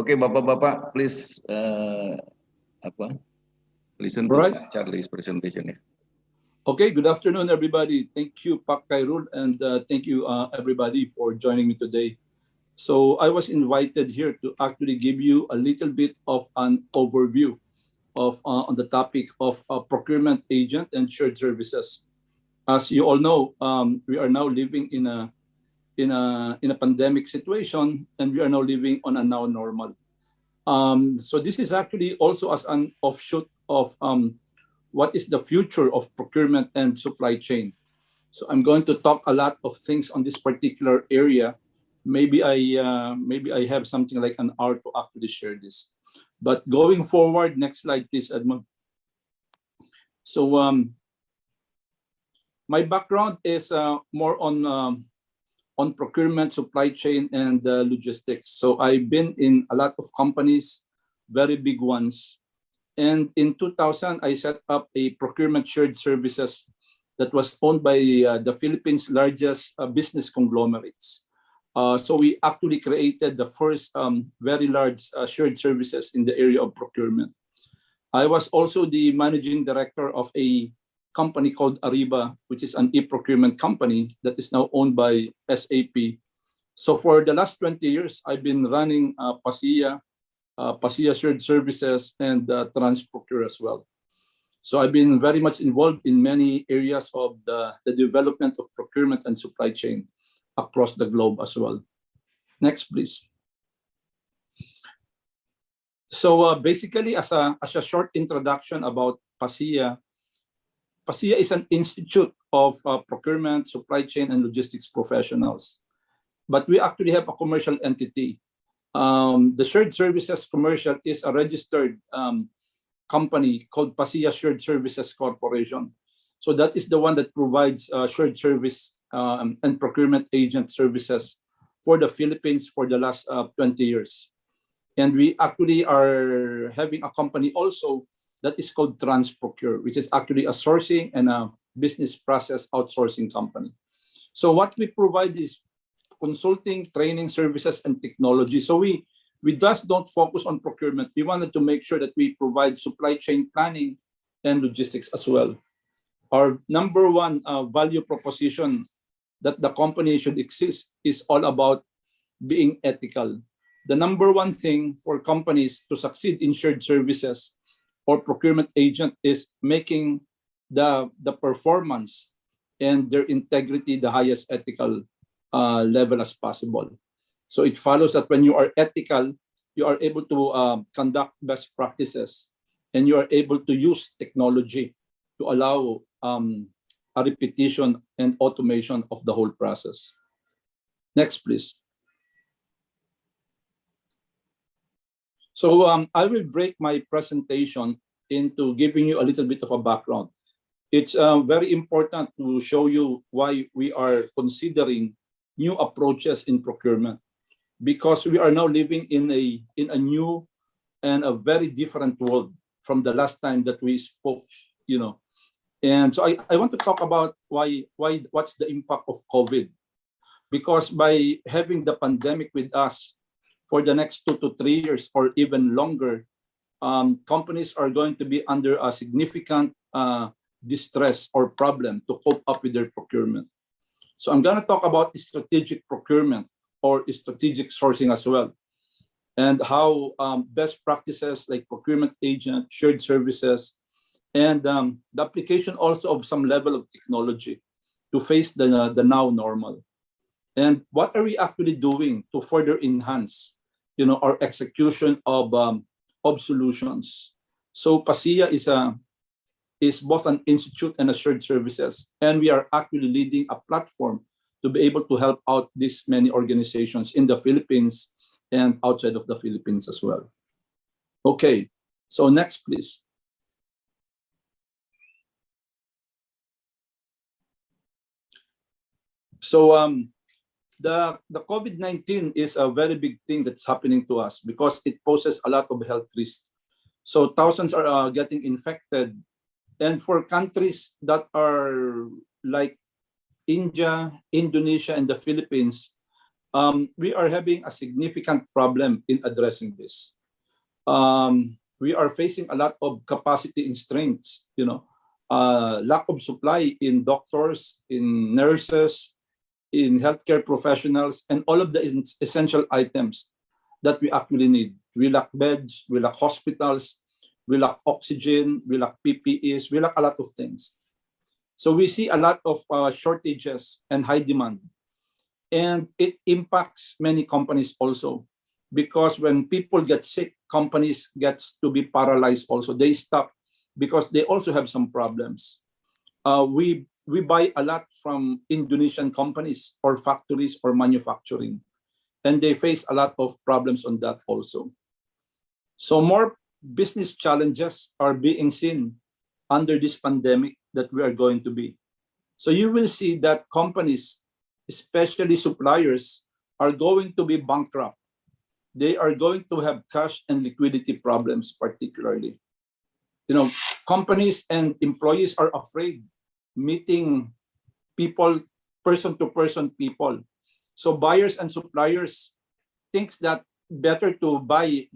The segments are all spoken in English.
Okay, Bapak-bapak, please listen to Charlie's presentation. Okay, good afternoon, everybody. Thank you, Pak Kairul, and thank you, everybody, for joining me today. So I was invited here to actually give you a little bit of an overview of on the topic of procurement agent and shared services. As you all know, we are now living in a pandemic situation, and we are now living on a now normal. So this is actually also as an offshoot of what is the future of procurement and supply chain. So I'm going to talk a lot of things on this particular area. Maybe I have something like an hour to actually share this. But going forward, next slide, please, Edmund. So my background is more on procurement, supply chain, and logistics. So I've been in a lot of companies, very big ones. And in 2000, I set up a procurement shared services that was owned by the Philippines' largest business conglomerates. So we actually created the first very large shared services in the area of procurement. I was also the managing director of a company called Ariba, which is an e-procurement company that is now owned by SAP. So for the last 20 years, I've been running PASIA Shared Services, and Transprocure as well. So I've been very much involved in many areas of the development of procurement and supply chain across the globe as well. Next, please. So basically, as a short introduction about PASIA, PASIA is an institute of procurement, supply chain, and logistics professionals. But we actually have a commercial entity. The shared services commercial is a registered company called PASIA Shared Services Corporation. So that is the one that provides shared service and procurement agent services for the Philippines for the last 20 years. And we actually are having a company also that is called Transprocure, which is actually a sourcing and a business process outsourcing company. So what we provide is consulting, training, services, and technology. So we just don't focus on procurement. We wanted to make sure that we provide supply chain planning and logistics as well. Our number one value proposition that the company should exist is all about being ethical. The number one thing for companies to succeed in shared services or procurement agent is making the performance and their integrity the highest ethical level as possible. So it follows that when you are ethical, you are able to conduct best practices, and you are able to use technology to allow a repetition and automation of the whole process. Next, please. So I will break my presentation into giving you a little bit of a background. It's very important to show you why we are considering new approaches in procurement, because we are now living in a new and a very different world from the last time that we spoke, And so I want to talk about what's the impact of COVID, because by having the pandemic with us for the next 2 to 3 years or even longer, companies are going to be under a significant distress or problem to cope up with their procurement. So I'm going to talk about strategic procurement or strategic sourcing as well, and how best practices like procurement agent, shared services, and the application also of some level of technology to face the now normal. And what are we actually doing to further enhance, our execution of solutions? So PASIA is both an institute and a shared services, and we are actually leading a platform to be able to help out these many organizations in the Philippines and outside of the Philippines as well. Okay, so next, please. So the COVID-19 is a very big thing that's happening to us because it poses a lot of health risks. So thousands are getting infected. And for countries that are like India, Indonesia, and the Philippines, We are having a significant problem in addressing this. We are facing a lot of capacity constraints, lack of supply in doctors, in nurses, in healthcare professionals, and all of the essential items that we actually need. We lack beds, we lack hospitals, we lack oxygen, we lack PPEs, we lack a lot of things. So we see a lot of shortages and high demand. And it impacts many companies also, because when people get sick, companies get to be paralyzed also. They stop because they also have some problems. We buy a lot from Indonesian companies or factories or manufacturing, and they face a lot of problems on that also. So more business challenges are being seen under this pandemic that we are going to be. So you will see that companies, especially suppliers, are going to be bankrupt. They are going to have cash and liquidity problems, particularly. Companies and employees are afraid meeting people, person-to-person people. So buyers and suppliers thinks that better to buy,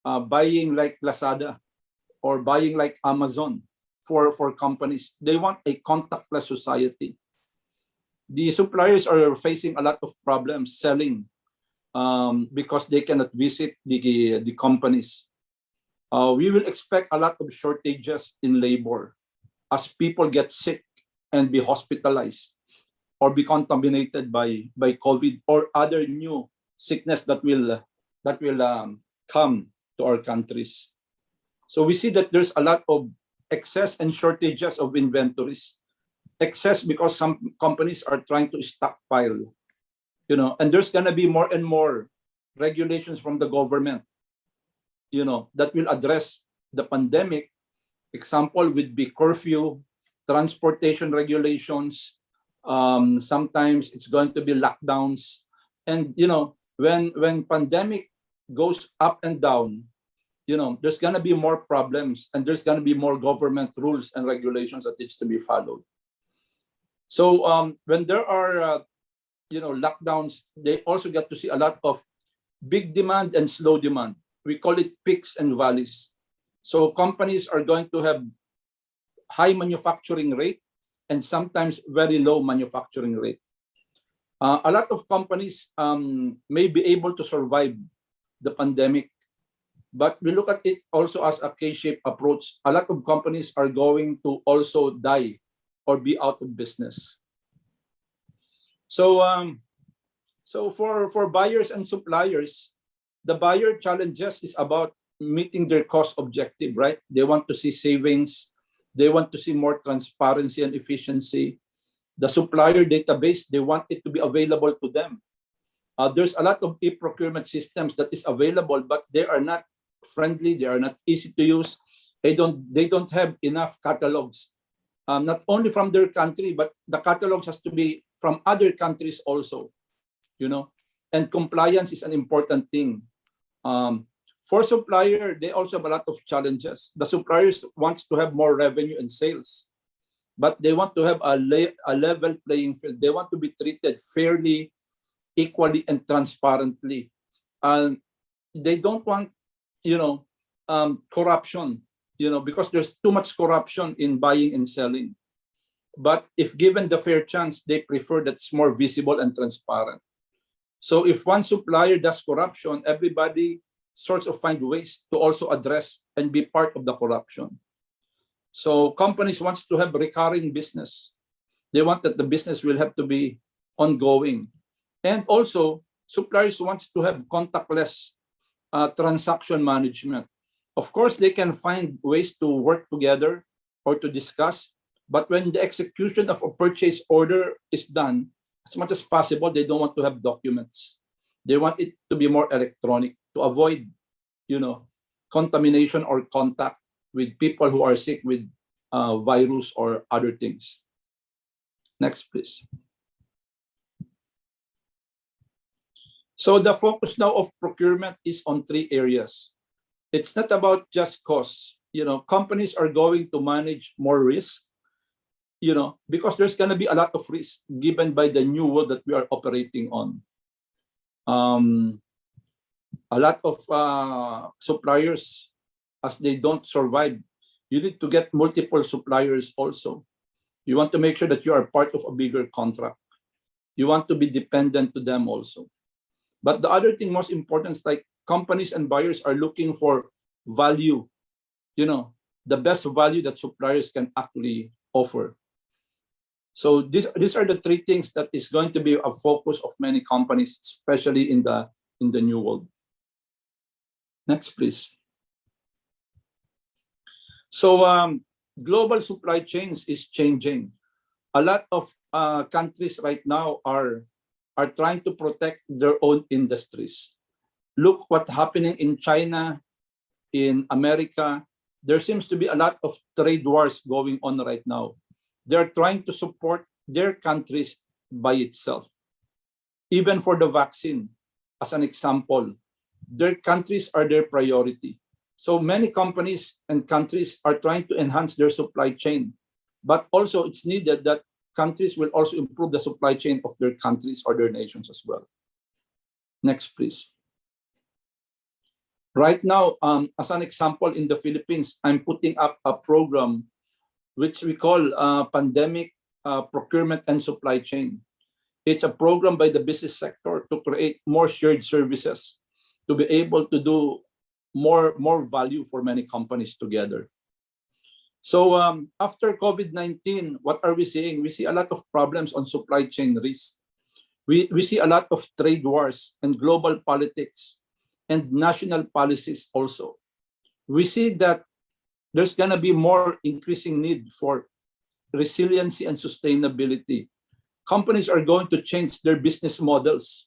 buying like Lazada or buying like Amazon for companies. They want a contactless society. The suppliers are facing a lot of problems selling because they cannot visit the companies. We will expect a lot of shortages in labor as people get sick and be hospitalized or be contaminated by COVID or other new sickness that will come to our countries. So we see that there's a lot of excess and shortages of inventories. Excess because some companies are trying to stockpile, and there's gonna be more and more regulations from the government, that will address the pandemic. Example would be curfew, transportation regulations. Sometimes it's going to be lockdowns, and when pandemic goes up and down, there's gonna be more problems, and there's gonna be more government rules and regulations that needs to be followed. So when there are lockdowns, they also get to see a lot of big demand and slow demand. We call it peaks and valleys. So companies are going to have high manufacturing rate and sometimes very low manufacturing rate. A lot of companies may be able to survive the pandemic, but we look at it also as a K-shaped approach. A lot of companies are going to also die or be out of business. So, for buyers and suppliers, the buyer challenges is about meeting their cost objective, right? They want to see savings. They want to see more transparency and efficiency. The supplier database, they want it to be available to them. There's a lot of e-procurement systems that is available, but they are not friendly. They are not easy to use. They don't have enough catalogs. Not only from their country, but the catalogs has to be from other countries also, and compliance is an important thing. For supplier, they also have a lot of challenges. The suppliers wants to have more revenue and sales, but they want to have a level playing field. They want to be treated fairly, equally, and transparently. They don't want, corruption, because there's too much corruption in buying and selling. But if given the fair chance, they prefer that it's more visible and transparent. So if one supplier does corruption, everybody sorts of find ways to also address and be part of the corruption. So companies wants to have recurring business. They want that the business will have to be ongoing. And also, suppliers wants to have contactless transaction management. Of course, they can find ways to work together or to discuss, but when the execution of a purchase order is done, as much as possible, they don't want to have documents. They want it to be more electronic to avoid, contamination or contact with people who are sick with virus or other things. Next, please. So the focus now of procurement is on 3 areas. It's not about just costs. Companies are going to manage more risk, because there's going to be a lot of risk given by the new world that we are operating on. Um, a lot of suppliers, as they don't survive, you need to get multiple suppliers also. You want to make sure that you are part of a bigger contract. You want to be dependent to them also. But the other thing most important is like companies and buyers are looking for value, the best value that suppliers can actually offer. So these are the three things that is going to be a focus of many companies, especially in the new world. Next, please. So global supply chains is changing. A lot of countries right now are trying to protect their own industries. Look what's happening in China, in America. There seems to be a lot of trade wars going on right now. They're trying to support their countries by itself. Even for the vaccine, as an example, their countries are their priority. So many companies and countries are trying to enhance their supply chain, but also it's needed that countries will also improve the supply chain of their countries or their nations as well. Next, please. Right now, as an example, in the Philippines, I'm putting up a program which we call Pandemic Procurement and Supply Chain. It's a program by the business sector to create more shared services, to be able to do more value for many companies together. So after COVID-19, what are we seeing? We see a lot of problems on supply chain risk. We see a lot of trade wars and global politics and national policies also. We see that there's going to be more increasing need for resiliency and sustainability. Companies are going to change their business models.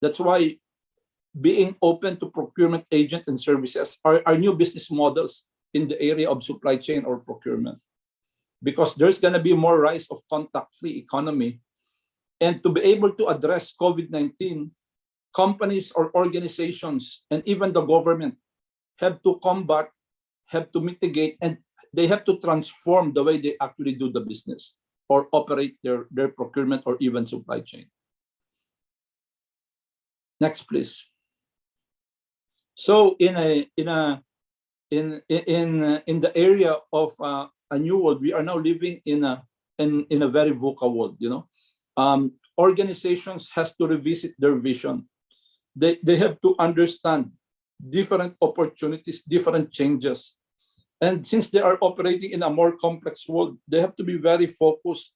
That's why being open to procurement agent and services are new business models in the area of supply chain or procurement. Because there's going to be more rise of contact-free economy. And to be able to address COVID-19, companies or organizations and even the government have to combat, have to mitigate, and they have to transform the way they actually do the business or operate their procurement or even supply chain. Next, please. So in the area of a new world, we are now living in a very VUCA world. Organizations has to revisit their vision. They have to understand different opportunities, different changes. And since they are operating in a more complex world, they have to be very focused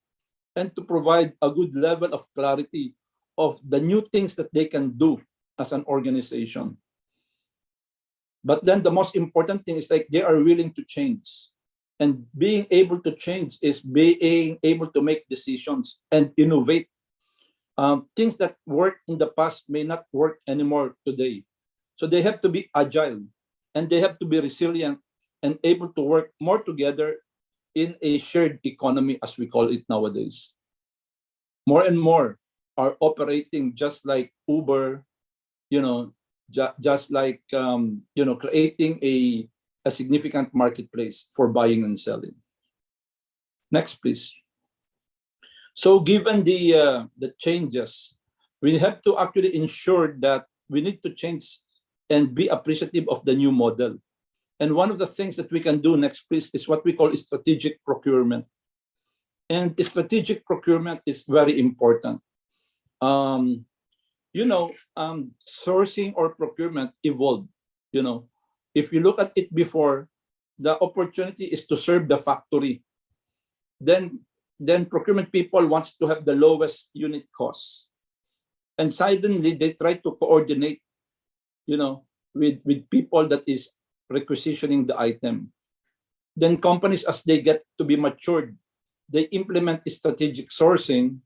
and to provide a good level of clarity of the new things that they can do as an organization. But then the most important thing is like they are willing to change. And being able to change is being able to make decisions and innovate. Things that worked in the past may not work anymore today. So they have to be agile and they have to be resilient and able to work more together in a shared economy, as we call it nowadays. More and more are operating just like Uber, just like creating a significant marketplace for buying and selling. Next, please. So given the changes, we have to actually ensure that we need to change and be appreciative of the new model. And one of the things that we can do next, please, is what we call strategic procurement. And strategic procurement is very important. Sourcing or procurement evolved. If you look at it before, the opportunity is to serve the factory. Then procurement people wants to have the lowest unit cost. And suddenly they try to coordinate, with people that is requisitioning the item. Then companies, as they get to be matured, they implement strategic sourcing.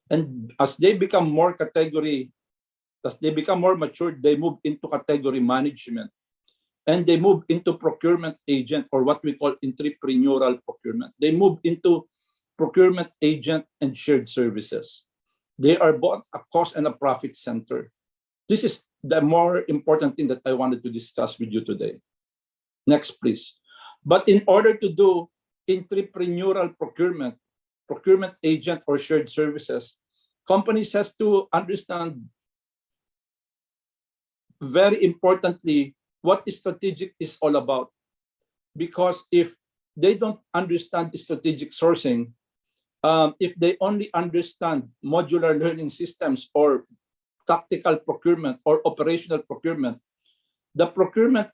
And as they become more matured, they move into category management. And they move into procurement agent, or what we call entrepreneurial procurement. They move into procurement agent and shared services. They are both a cost and a profit center. This is the more important thing that I wanted to discuss with you today. Next, please. But in order to do entrepreneurial procurement agent or shared services, companies has to understand very importantly, what strategic is all about. Because if they don't understand strategic sourcing, if they only understand modular learning systems or tactical procurement or operational procurement, the procurement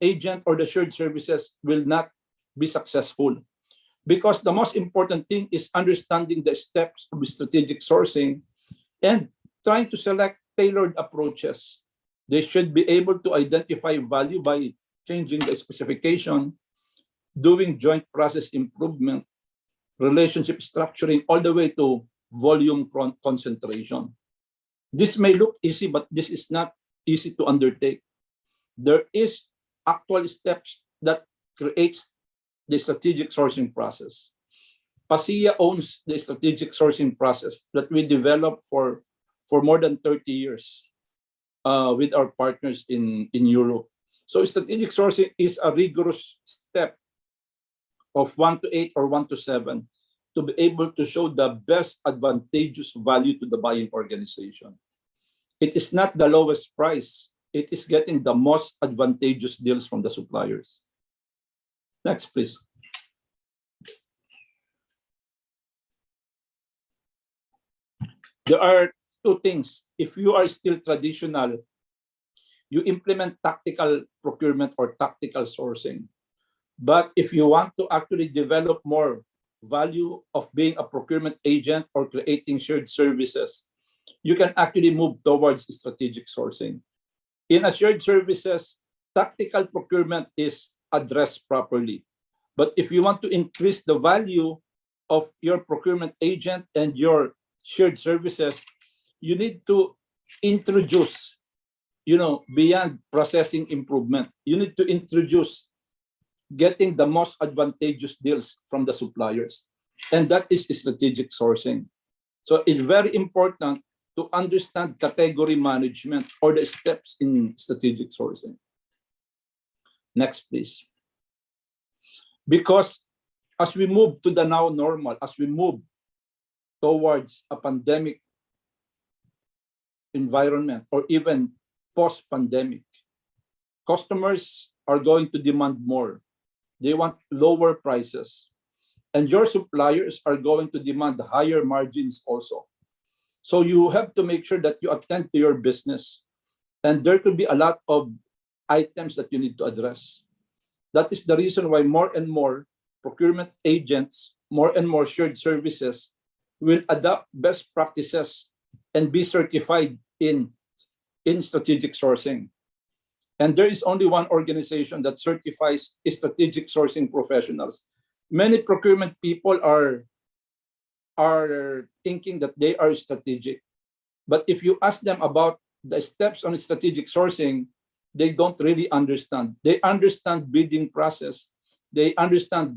agent or the shared services will not be successful. Because the most important thing is understanding the steps of strategic sourcing and trying to select tailored approaches. They should be able to identify value by changing the specification, doing joint process improvement, relationship structuring, all the way to volume concentration. This may look easy, but this is not easy to undertake. There is actual steps that creates the strategic sourcing process. PASIA owns the strategic sourcing process that we developed for more than 30 years with our partners in Europe. So strategic sourcing is a rigorous step of 1 to 8 or 1 to 7 to be able to show the best advantageous value to the buying organization. It is not the lowest price. It is getting the most advantageous deals from the suppliers. Next, please. There are two things. If you are still traditional, you implement tactical procurement or tactical sourcing. But if you want to actually develop more value of being a procurement agent or creating shared services, you can actually move towards strategic sourcing. In a shared services, tactical procurement is addressed properly. But if you want to increase the value of your procurement agent and your shared services, you need to introduce, beyond processing improvement, you need to introduce getting the most advantageous deals from the suppliers. And that is strategic sourcing. So it's very important to understand category management or the steps in strategic sourcing. Next, please. Because as we move to the now normal, as we move towards a pandemic environment or even post-pandemic, customers are going to demand more. They want lower prices. And your suppliers are going to demand higher margins also. So you have to make sure that you attend to your business. And there could be a lot of items that you need to address. That is the reason why more and more procurement agents, more and more shared services will adopt best practices and be certified in strategic sourcing. And there is only one organization that certifies strategic sourcing professionals. Many procurement people are thinking that they are strategic. But if you ask them about the steps on strategic sourcing, they don't really understand. They understand bidding process. They understand,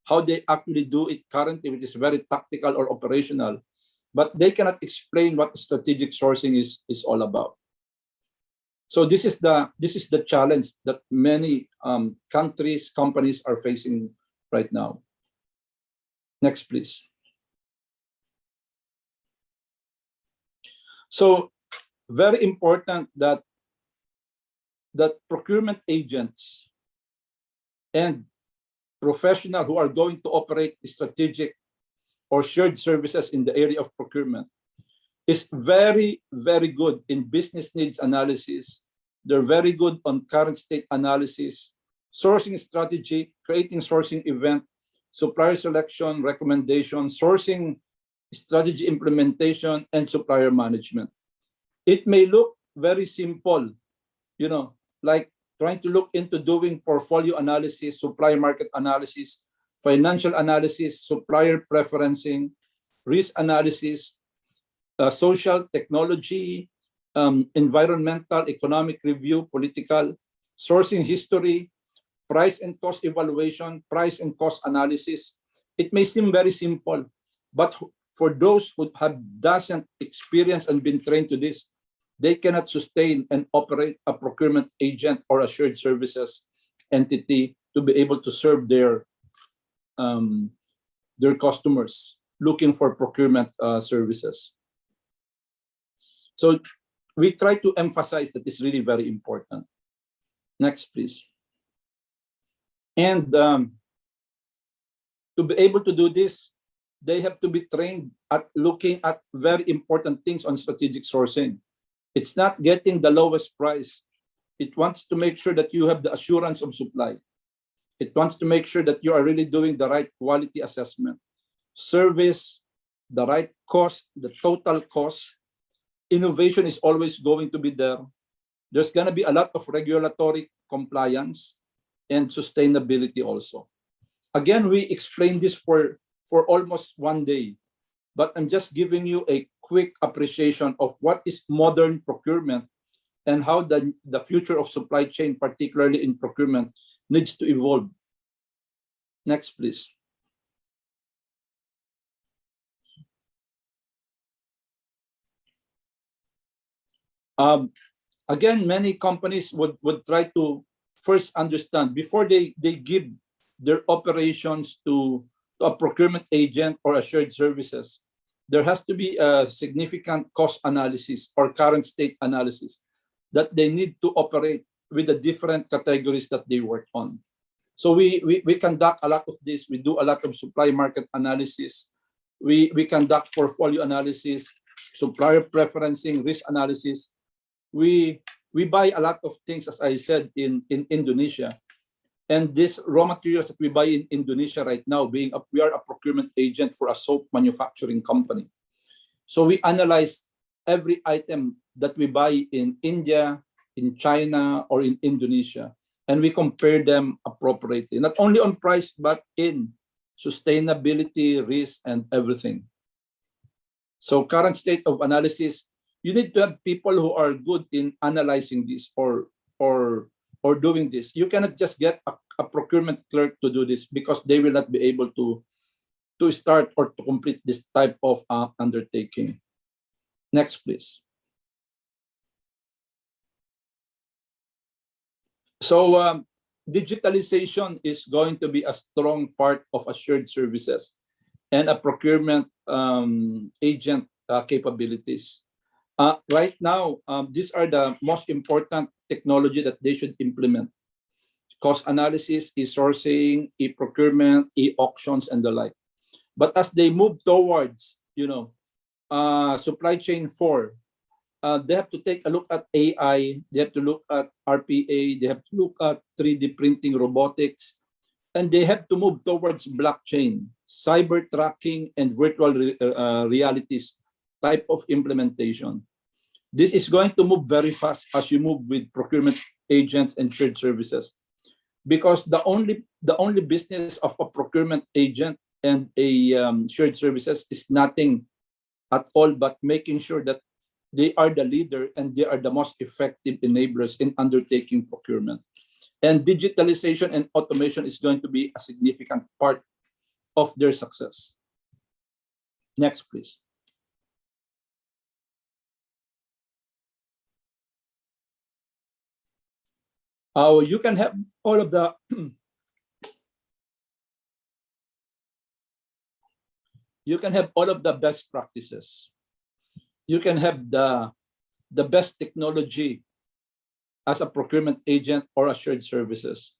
how they actually do it currently, which is very tactical or operational. But they cannot explain what strategic sourcing is all about. So this is the challenge that many companies are facing right now. Next, please. So very important that procurement agents and professionals who are going to operate strategic or shared services in the area of procurement is very, very good in business needs analysis. They're very good on current state analysis, sourcing strategy, creating sourcing event, supplier selection, recommendation, sourcing strategy implementation, and supplier management. It may look very simple, like trying to look into doing portfolio analysis, supply market analysis, financial analysis, supplier preferencing, risk analysis, social, technology, environmental, economic review, political, sourcing history, price and cost evaluation, price and cost analysis. It may seem very simple, but for those who doesn't experience and been trained to this, they cannot sustain and operate a procurement agent or a shared services entity to be able to serve their customers looking for procurement services. So we try to emphasize that it's really very important. Next, please. And to be able to do this, they have to be trained at looking at very important things on strategic sourcing. It's not getting the lowest price. It wants to make sure that you have the assurance of supply. It wants to make sure that you are really doing the right quality assessment, service, the right cost, the total cost. Innovation is always going to be there. There's going to be a lot of regulatory compliance and sustainability also. Again, we explained this for almost 1 day, but I'm just giving you a quick appreciation of what is modern procurement and how the future of supply chain, particularly in procurement, needs to evolve. Next, please. Again, many companies would try to first understand before they give their operations to a procurement agent or a shared services. There has to be a significant cost analysis or current state analysis that they need to operate with the different categories that they work on. So we conduct a lot of this. We do a lot of supply market analysis. We conduct portfolio analysis, supplier preferencing, risk analysis. We buy a lot of things, as I said, in Indonesia. And these raw materials that we buy in Indonesia right now, we are a procurement agent for a soap manufacturing company. So we analyze every item that we buy in India, in China, or in Indonesia, and we compare them appropriately, not only on price, but in sustainability, risk, and everything. So current state of analysis, you need to have people who are good in analyzing this or doing this. You cannot just get a procurement clerk to do this because they will not be able to start or to complete this type of undertaking. Next, please. So digitalization is going to be a strong part of assured services and a procurement agent capabilities. Right now, these are the most important technology that they should implement. Cost analysis, e-sourcing, e-procurement, e-auctions, and the like. But as they move towards, supply chain 4, they have to take a look at AI, they have to look at RPA, they have to look at 3D printing, robotics, and they have to move towards blockchain, cyber tracking, and virtual realities type of implementation. This is going to move very fast as you move with procurement agents and shared services, because the only business of a procurement agent and a shared services is nothing at all but making sure that they are the leader and they are the most effective enablers in undertaking procurement. And digitalization and automation is going to be a significant part of their success. Next, please. You can have all of the you can have all of the best practices. You can have the best technology as a procurement agent or a shared services.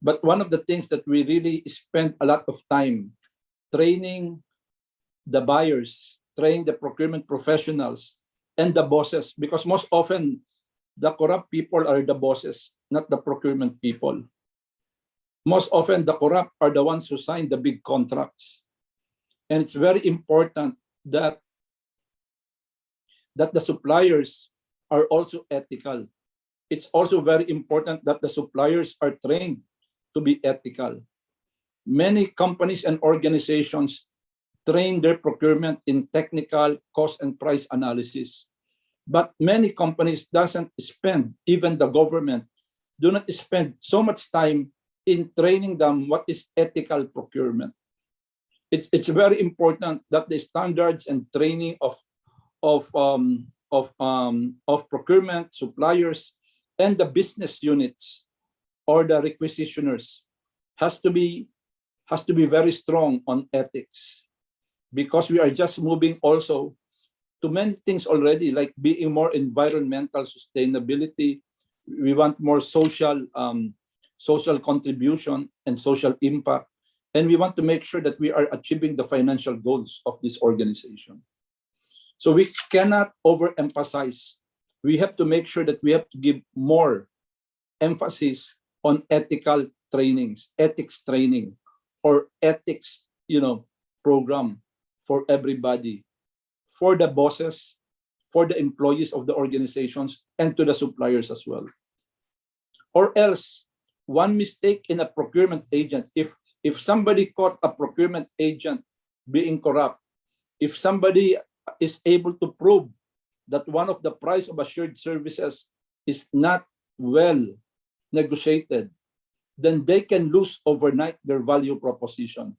But one of the things that we really spend a lot of time training the buyers, training the procurement professionals and the bosses, because most often the corrupt people are the bosses, not the procurement people. Most often the corrupt are the ones who sign the big contracts. And it's very important that the suppliers are also ethical. It's also very important that the suppliers are trained to be ethical. Many companies and organizations train their procurement in technical cost and price analysis. But many companies doesn't spend, even the government, do not spend so much time in training them what is ethical procurement. It's very important that the standards and training of procurement, suppliers, and the business units or the requisitioners has to be very strong on ethics, because we are just moving also to many things already, like being more environmental sustainability. We want more social contribution and social impact. And we want to make sure that we are achieving the financial goals of this organization. So we cannot overemphasize. We have to make sure that we have to give more emphasis on ethical trainings, ethics training, or ethics, program for everybody, for the bosses, for the employees of the organizations, and to the suppliers as well. Or else, one mistake in a procurement agent, if somebody caught a procurement agent being corrupt, if somebody is able to prove that one of the price of assured services is not well negotiated, then they can lose overnight their value proposition.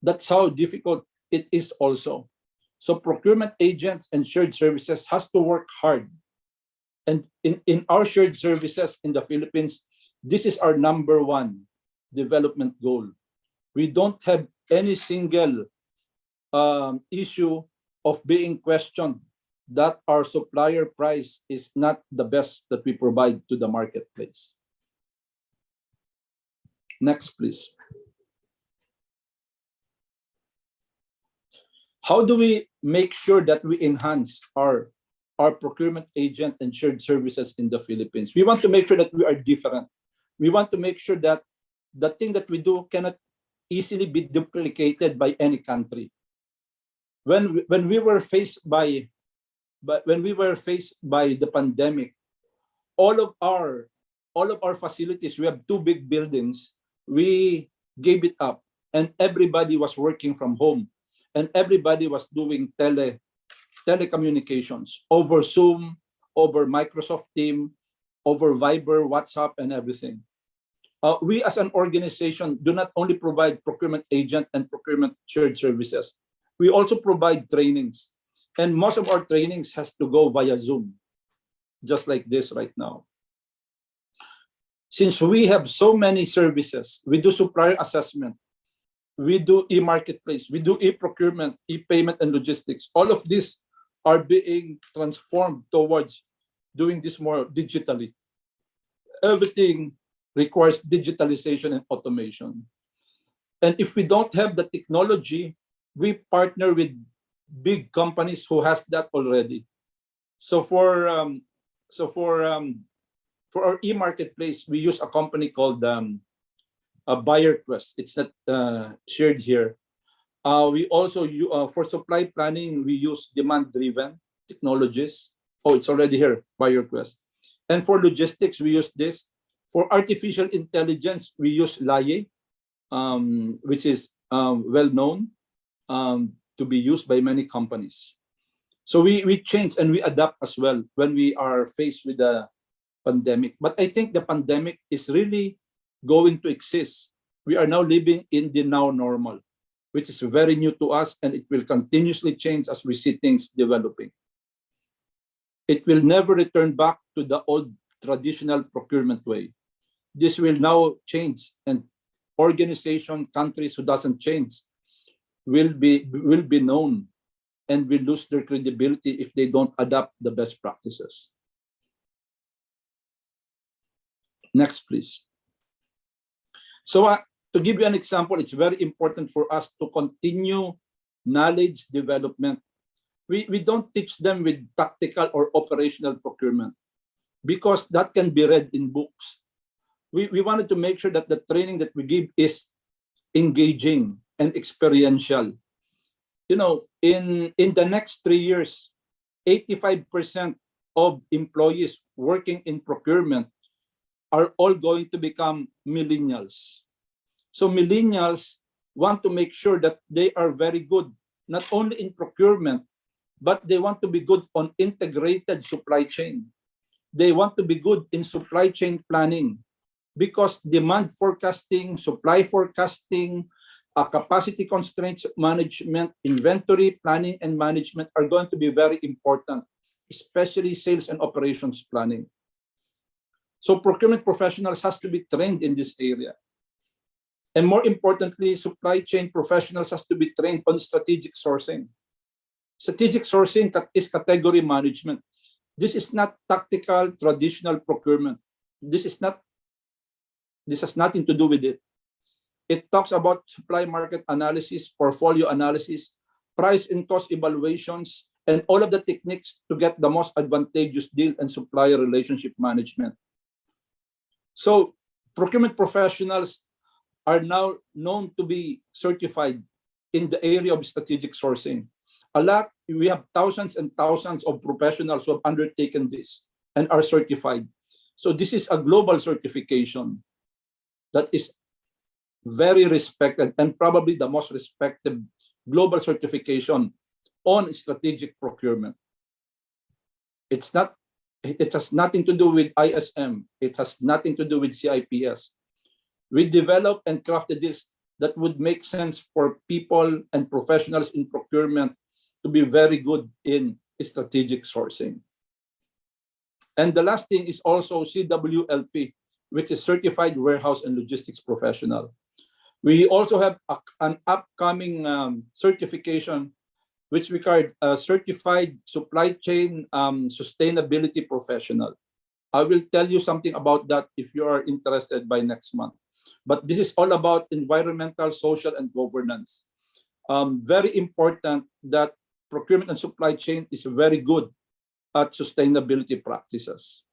That's how difficult it is also. So procurement agents and shared services has to work hard. And in our shared services in the Philippines, this is our number one development goal. We don't have any single issue of being questioned that our supplier price is not the best that we provide to the marketplace. Next, please. How do we make sure that we enhance our procurement agent and shared services in the Philippines? We want to make sure that we are different. We want to make sure that the thing that we do cannot easily be duplicated by any country. When we were faced by the pandemic, all of our facilities, we have 2 big buildings, we gave it up, and everybody was working from home, and everybody was doing telecommunications over Zoom, over Microsoft Teams, over Viber, WhatsApp, and everything. We as an organization do not only provide procurement agent and procurement shared services, we also provide trainings. And most of our trainings has to go via Zoom, just like this right now. Since we have so many services, we do supplier assessment, we do e-marketplace, we do e-procurement, e-payment, and logistics. All of these are being transformed towards doing this more digitally. Everything requires digitalization and automation. And if we don't have the technology, we partner with big companies who has that already. So for our e-marketplace, we use a company called BuyerQuest. It's not shared here. We also for supply planning, we use demand-driven technologies. Oh, it's already here, BuyerQuest. And for logistics, we use this. For artificial intelligence, we use LAIE, which is well known to be used by many companies. So we change and we adapt as well when we are faced with the pandemic. But I think the pandemic is really going to exist. We are now living in the now normal, which is very new to us, and it will continuously change as we see things developing. It will never return back to the old traditional procurement way. This will now change, and organization, countries who doesn't change will be known and will lose their credibility if they don't adapt the best practices. Next, please. So to give you an example, it's very important for us to continue knowledge development. We don't teach them with tactical or operational procurement because that can be read in books. We wanted to make sure that the training that we give is engaging and experiential. You know, in the next 3 years, 85% of employees working in procurement are all going to become millennials. So millennials want to make sure that they are very good, not only in procurement, but they want to be good on integrated supply chain. They want to be good in supply chain planning because demand forecasting, supply forecasting, capacity constraints management, inventory planning and management are going to be very important, especially sales and operations planning. So procurement professionals has to be trained in this area. And more importantly, supply chain professionals has to be trained on strategic sourcing. Strategic sourcing is category management. This is not tactical, traditional procurement. This has nothing to do with it. It talks about supply market analysis, portfolio analysis, price and cost evaluations, and all of the techniques to get the most advantageous deal and supplier relationship management. So procurement professionals are now known to be certified in the area of strategic sourcing. We have thousands and thousands of professionals who have undertaken this and are certified. So this is a global certification that is very respected and probably the most respected global certification on strategic procurement. It has nothing to do with ISM. It has nothing to do with CIPS. We developed and crafted this that would make sense for people and professionals in procurement to be very good in strategic sourcing. And the last thing is also CWLP, which is Certified Warehouse and Logistics Professional. We also have an upcoming certification which we call Certified Supply Chain Sustainability Professional. I will tell you something about that if you are interested by next month. But this is all about environmental, social, and governance. Very important that procurement and supply chain is very good at sustainability practices.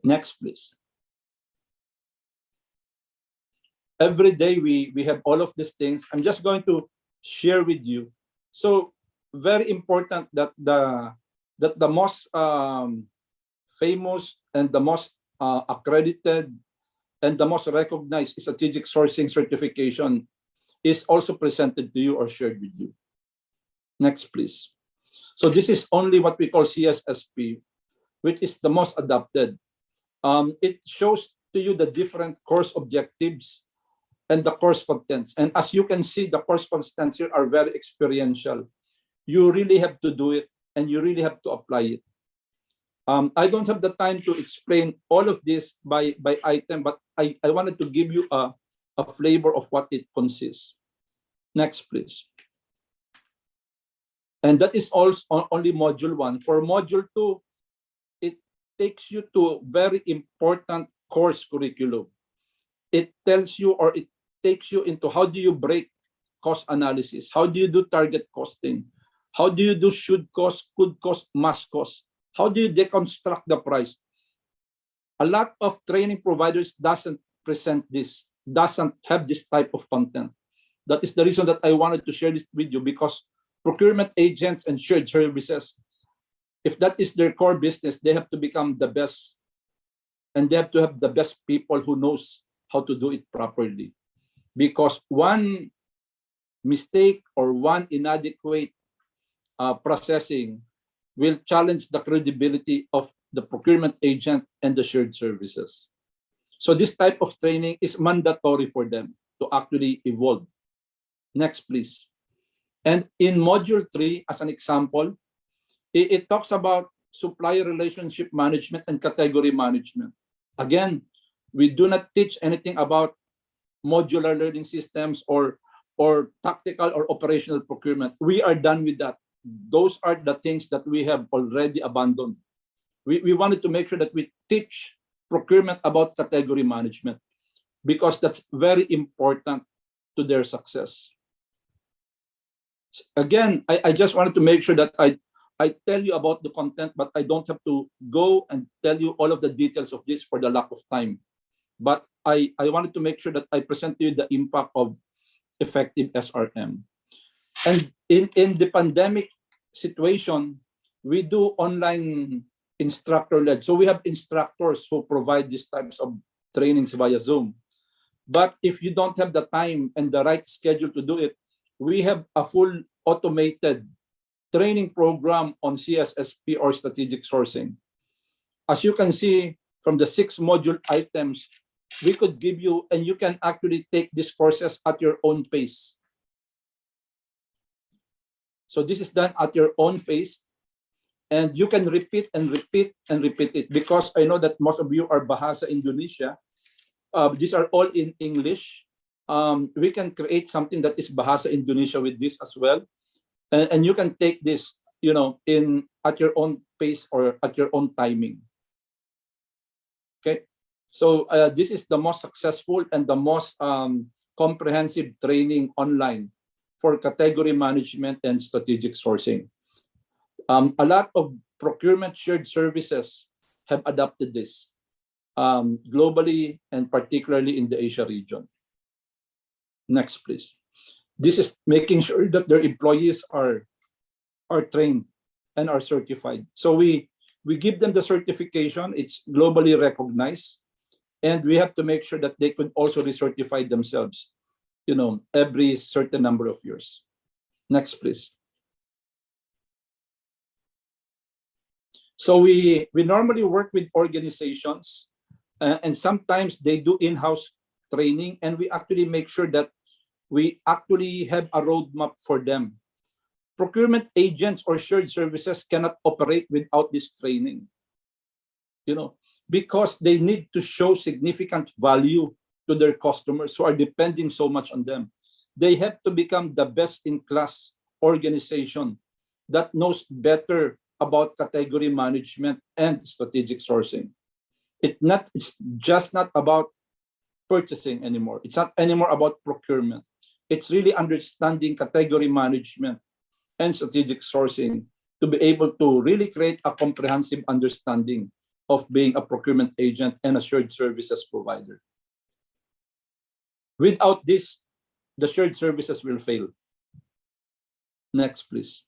Next, please. Every day we have all of these things. I'm just going to share with you. So very important that the most famous and the most accredited and the most recognized strategic sourcing certification is also presented to you or shared with you. Next, please. So this is only what we call CSSP, which is the most adopted. It shows to you the different course objectives and the course contents. And as you can see, the course contents here are very experiential. You really have to do it and you really have to apply it. I don't have the time to explain all of this by item, but I wanted to give you a flavor of what it consists. Next, please. And that is also only module 1. For module 2, it takes you to very important course curriculum. It tells you or it takes you into how do you break cost analysis? How do you do target costing? How do you do should cost, could cost, must cost? How do you deconstruct the price? A lot of training providers doesn't present this, doesn't have this type of content. That is the reason that I wanted to share this with you, because procurement agents and shared services, if that is their core business, they have to become the best, and they have to have the best people who knows how to do it properly. Because one mistake or one inadequate processing will challenge the credibility of the procurement agent and the shared services. So this type of training is mandatory for them to actually evolve. Next, please. And in module 3, as an example, it talks about supplier relationship management and category management. Again, we do not teach anything about modular learning systems or tactical or operational procurement. We are done with that. Those are the things that we have already abandoned. We wanted to make sure that we teach procurement about category management because that's very important to their success. Again, I just wanted to make sure that I tell you about the content, but I don't have to go and tell you all of the details of this for the lack of time. But I wanted to make sure that I present to you the impact of effective SRM. And in the pandemic situation, we do online instructor-led. So we have instructors who provide these types of trainings via Zoom. But if you don't have the time and the right schedule to do it, we have a full automated training program on CSSP or strategic sourcing. As you can see from the 6 module items, we could give you, and you can actually take these courses at your own pace. So this is done at your own pace, and you can repeat and repeat and repeat it, because I know that most of you are Bahasa Indonesia. These are all in English. We can create something that is Bahasa Indonesia with this as well. and you can take this, in at your own pace or at your own timing. Okay, so this is the most successful and the most comprehensive training online for category management and strategic sourcing. A lot of procurement shared services have adopted this globally and particularly in the Asia region. Next, please. This is making sure that their employees are trained and are certified. So we give them the certification. It's globally recognized, and we have to make sure that they could also recertify themselves, every certain number of years. Next, please. So we normally work with organizations, and sometimes they do in-house training, and we actually make sure that we actually have a roadmap for them. Procurement agents or shared services cannot operate without this training, because they need to show significant value to their customers who are depending so much on them. They have to become the best-in-class organization that knows better about category management and strategic sourcing. It's just not about purchasing anymore. It's not anymore about procurement. It's really understanding category management and strategic sourcing to be able to really create a comprehensive understanding of being a procurement agent and a shared services provider. Without this, the shared services will fail. Next, please.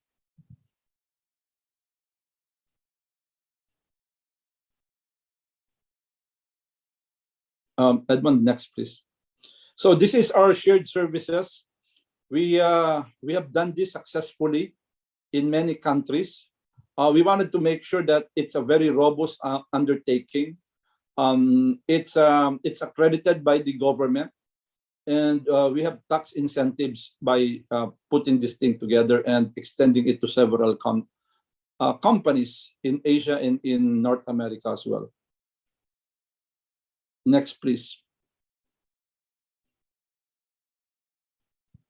Edmund, next, please. So this is our shared services. We have done this successfully in many countries. We wanted to make sure that it's a very robust undertaking. It's accredited by the government, and we have tax incentives by putting this thing together and extending it to several companies in Asia and in North America as well. Next, please.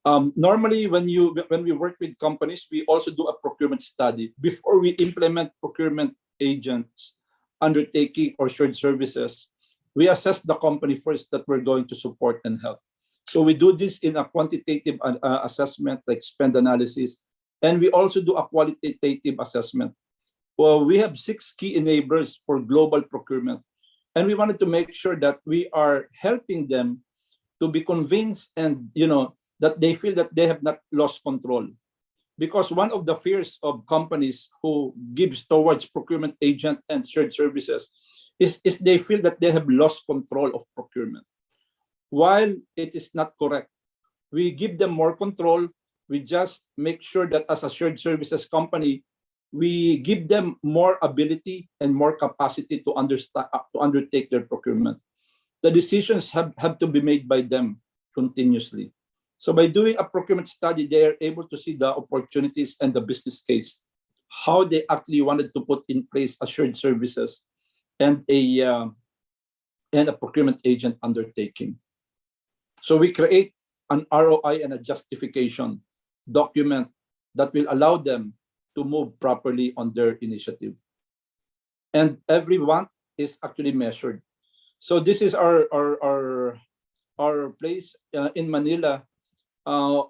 Normally, when we work with companies, we also do a procurement study before we implement procurement agents undertaking or shared services. We assess the company first that we're going to support and help. So we do this in a quantitative assessment, like spend analysis, and we also do a qualitative assessment. Well, we have 6 key enablers for global procurement, and we wanted to make sure that we are helping them to be convinced and that they feel that they have not lost control. Because one of the fears of companies who gives towards procurement agent and shared services is they feel that they have lost control of procurement. While it is not correct, we give them more control. We just make sure that as a shared services company, we give them more ability and more capacity to undertake their procurement. The decisions have to be made by them continuously. So by doing a procurement study, they are able to see the opportunities and the business case, how they actually wanted to put in place a shared services and a procurement agent undertaking. So we create an ROI and a justification document that will allow them to move properly on their initiative. And everyone is actually measured. So this is our place in Manila.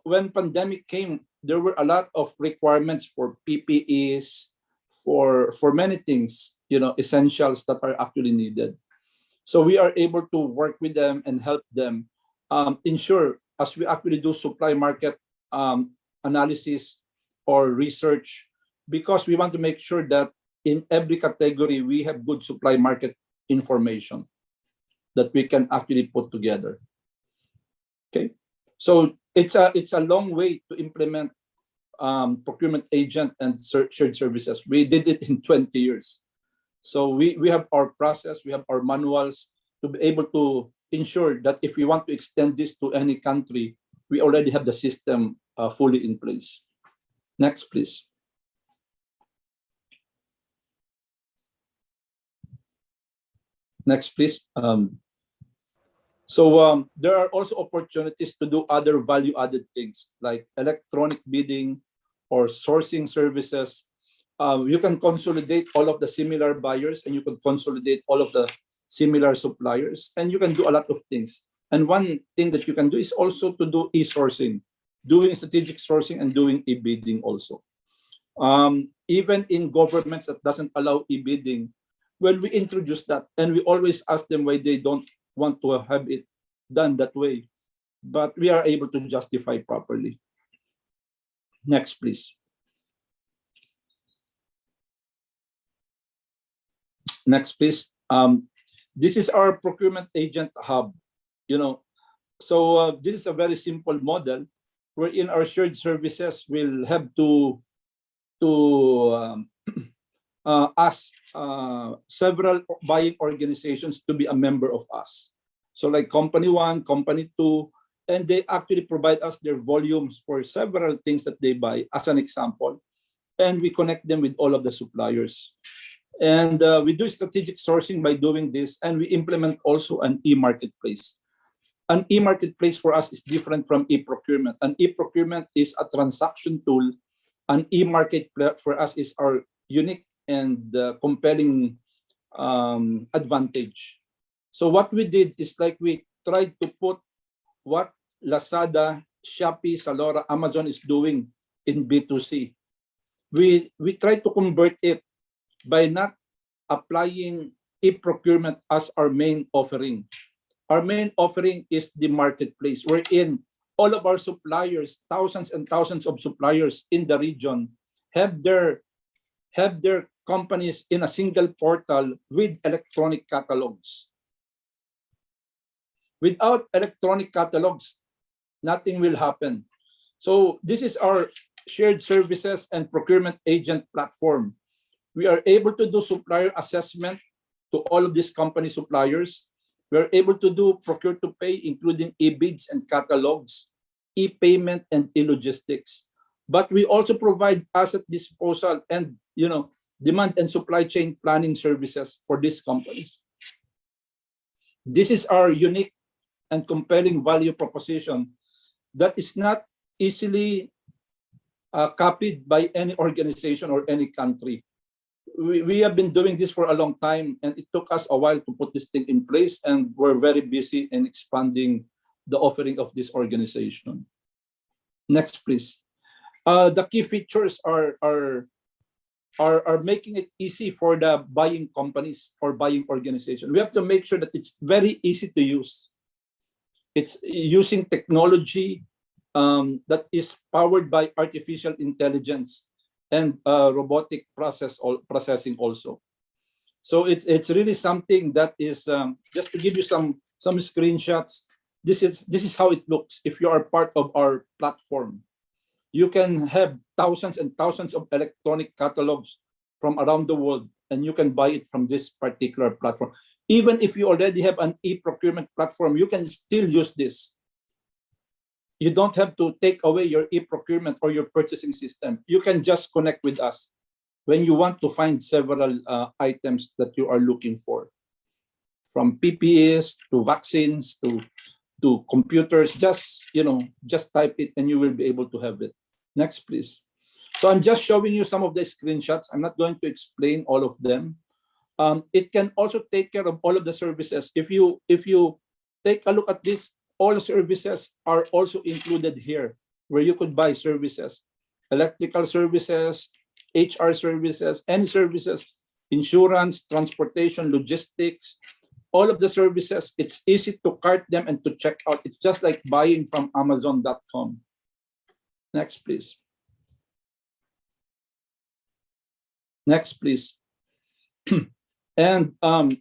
When pandemic came, there were a lot of requirements for PPEs, for many things, essentials that are actually needed. So we are able to work with them and help them ensure, as we actually do supply market analysis or research, because we want to make sure that in every category we have good supply market information that we can actually put together. Okay, so it's a long way to implement procurement agent and shared services. We did it in 20 years. So we have our process, we have our manuals to be able to ensure that if we want to extend this to any country, we already have the system fully in place. Next, please. Next, please. So there are also opportunities to do other value-added things like electronic bidding or sourcing services. You can consolidate all of the similar buyers, and you can consolidate all of the similar suppliers, and you can do a lot of things. And one thing that you can do is also to do e-sourcing, doing strategic sourcing and doing e-bidding also. Even in governments that doesn't allow e-bidding, when we introduce that, and we always ask them why they don't want to have it done that way, but we are able to justify properly. Next, please. Next, please. This is our Procurement Agent Hub. So this is a very simple model wherein our shared services will have to ask several buying organizations to be a member of us. So like company 1, company 2, and they actually provide us their volumes for several things that they buy as an example. And we connect them with all of the suppliers. And we do strategic sourcing by doing this, and we implement also an e-marketplace. An e-marketplace for us is different from e-procurement. An e-procurement is a transaction tool. An e-marketplace for us is our unique and compelling advantage. So what we did is like we tried to put what Lazada, Shopee, Zalora, Amazon is doing in B2C. We tried to convert it by not applying e-procurement as our main offering. Our main offering is the marketplace, wherein all of our suppliers, thousands and thousands of suppliers in the region, have their companies in a single portal with electronic catalogs. Without electronic catalogs, nothing will happen. So this is our shared services and procurement agent platform. We are able to do supplier assessment to all of these company suppliers. We are able to do procure to pay, including e-bids and catalogs, e-payment and e-logistics. But we also provide asset disposal and demand and supply chain planning services for these companies. This is our unique and compelling value proposition that is not easily copied by any organization or any country. We have been doing this for a long time, and it took us a while to put this thing in place, and we're very busy in expanding the offering of this organization. Next, please. The key features are making it easy for the buying companies or buying organization. We have to make sure that it's very easy to use. It's using technology that is powered by artificial intelligence and robotic processing also. So it's really something that is just to give you some screenshots. This is how it looks if you are part of our platform. You can have thousands and thousands of electronic catalogs from around the world, and you can buy it from this particular platform. Even if you already have an e-procurement platform, you can still use this. You don't have to take away your e-procurement or your purchasing system. You can just connect with us when you want to find several items that you are looking for. From PPEs to vaccines to computers, just type it and you will be able to have it. Next, please. So I'm just showing you some of the screenshots. I'm not going to explain all of them. It can also take care of all of the services. If you take a look at this, all services are also included here, where you could buy services, electrical services, HR services, any services, insurance, transportation, logistics, all of the services. It's easy to cart them and to check out. It's just like buying from Amazon.com. Next, please. Next, please. And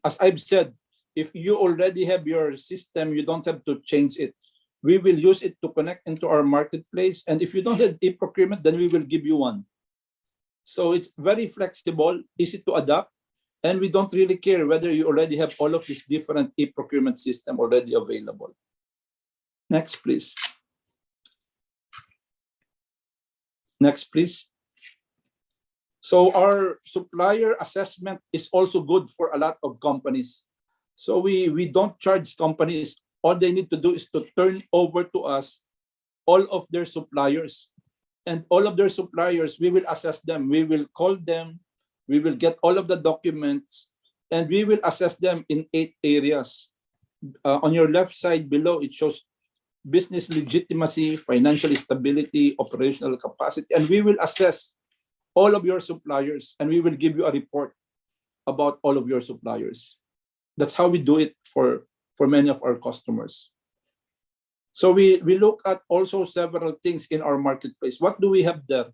as I've said, if you already have your system, you don't have to change it. We will use it to connect into our marketplace. And if you don't have e-procurement, then we will give you one. So it's very flexible, easy to adapt, and we don't really care whether you already have all of these different e-procurement system already available. Next, please. Next, please. So our supplier assessment is also good for a lot of companies. So we don't charge companies. All they need to do is to turn over to us all of their suppliers. and all of their suppliers, we will assess them. We will call them. We will get all of the documents, and we will assess them in 8 areas. On your left side below, it shows business legitimacy, financial stability, operational capacity, and we will assess all of your suppliers, and we will give you a report about all of your suppliers. That's how we do it for many of our customers. So we look at also several things in our marketplace. What do we have there?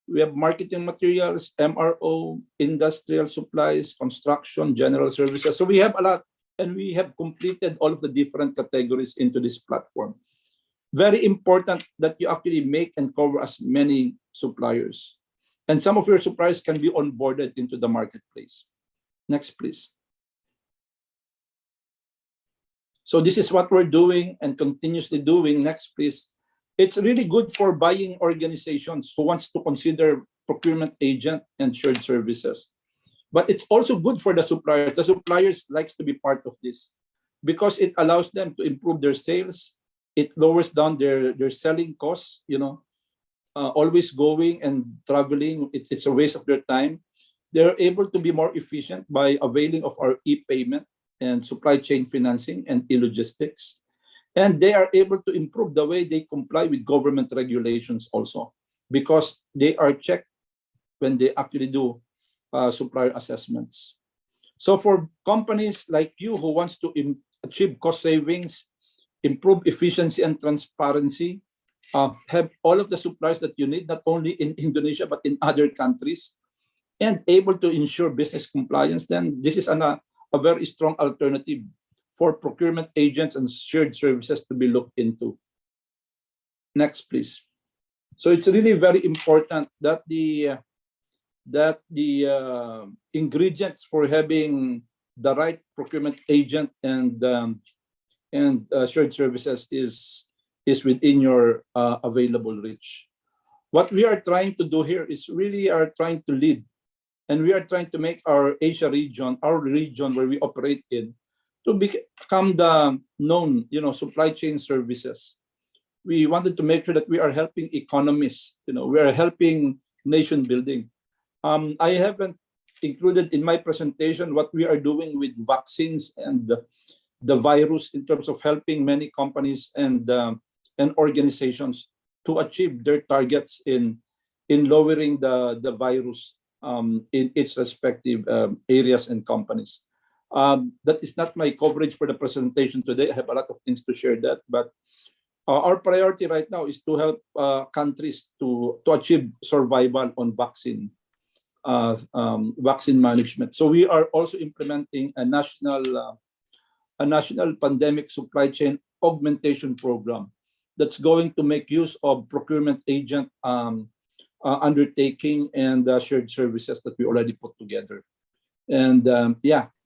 We have marketing materials, MRO, industrial supplies, construction, general services. So we have a lot, and we have completed all of the different categories into this platform. Very important that you actually make and cover as many suppliers. And some of your suppliers can be onboarded into the marketplace. Next, please. So this is what we're doing and continuously doing. Next, please. It's really good for buying organizations who wants to consider procurement agent and shared services. But it's also good for the suppliers. The suppliers likes to be part of this because it allows them to improve their sales. It lowers down their selling costs, always going and traveling. It's a waste of their time. They're able to be more efficient by availing of our e-payment and supply chain financing and e-logistics. And they are able to improve the way they comply with government regulations also, because they are checked when they actually do supplier assessments. So for companies like you who wants to achieve cost savings, improve efficiency and transparency, have all of the suppliers that you need, not only in Indonesia, but in other countries, and able to ensure business compliance, then this is a very strong alternative for procurement agents and shared services to be looked into. Next, please. So it's really very important that the ingredients for having the right procurement agent and shared services is within your available reach. What we are trying to do here is really are trying to lead, and we are trying to make our Asia region, our region where we operate in, to become the known, supply chain services. We wanted to make sure that we are helping economies, we are helping nation building. I haven't included in my presentation what we are doing with vaccines and the virus in terms of helping many companies and organizations to achieve their targets in lowering the virus in its respective areas and companies. That is not my coverage for the presentation today. I have a lot of things to share that, but our priority right now is to help countries to achieve survival on vaccine management. So we are also implementing a national pandemic supply chain augmentation program that's going to make use of procurement agent undertaking and shared services that we already put together. And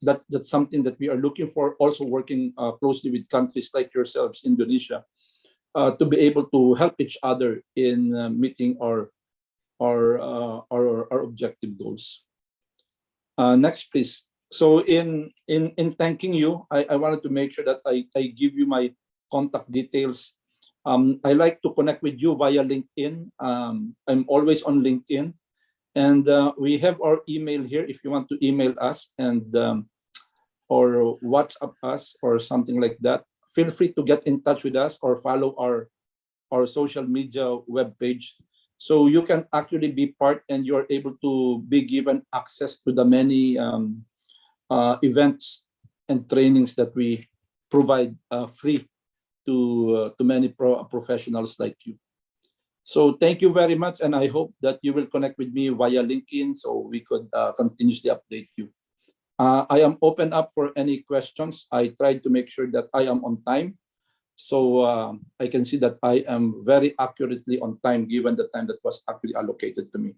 that's something that we are looking for, also working closely with countries like yourselves, Indonesia, to be able to help each other in meeting our objective goals. Next, please. So in thanking you, I wanted to make sure that I give you my contact details. I like to connect with you via LinkedIn. I'm always on LinkedIn. And we have our email here if you want to email us and or WhatsApp us or something like that. Feel free to get in touch with us or follow our social media webpage. So you can actually be part and you're able to be given access to the many events and trainings that we provide free to many professionals like you. So thank you very much, and I hope that you will connect with me via LinkedIn so we could continuously update you. I am open up for any questions. I tried to make sure that I am on time, so I can see that I am very accurately on time given the time that was actually allocated to me.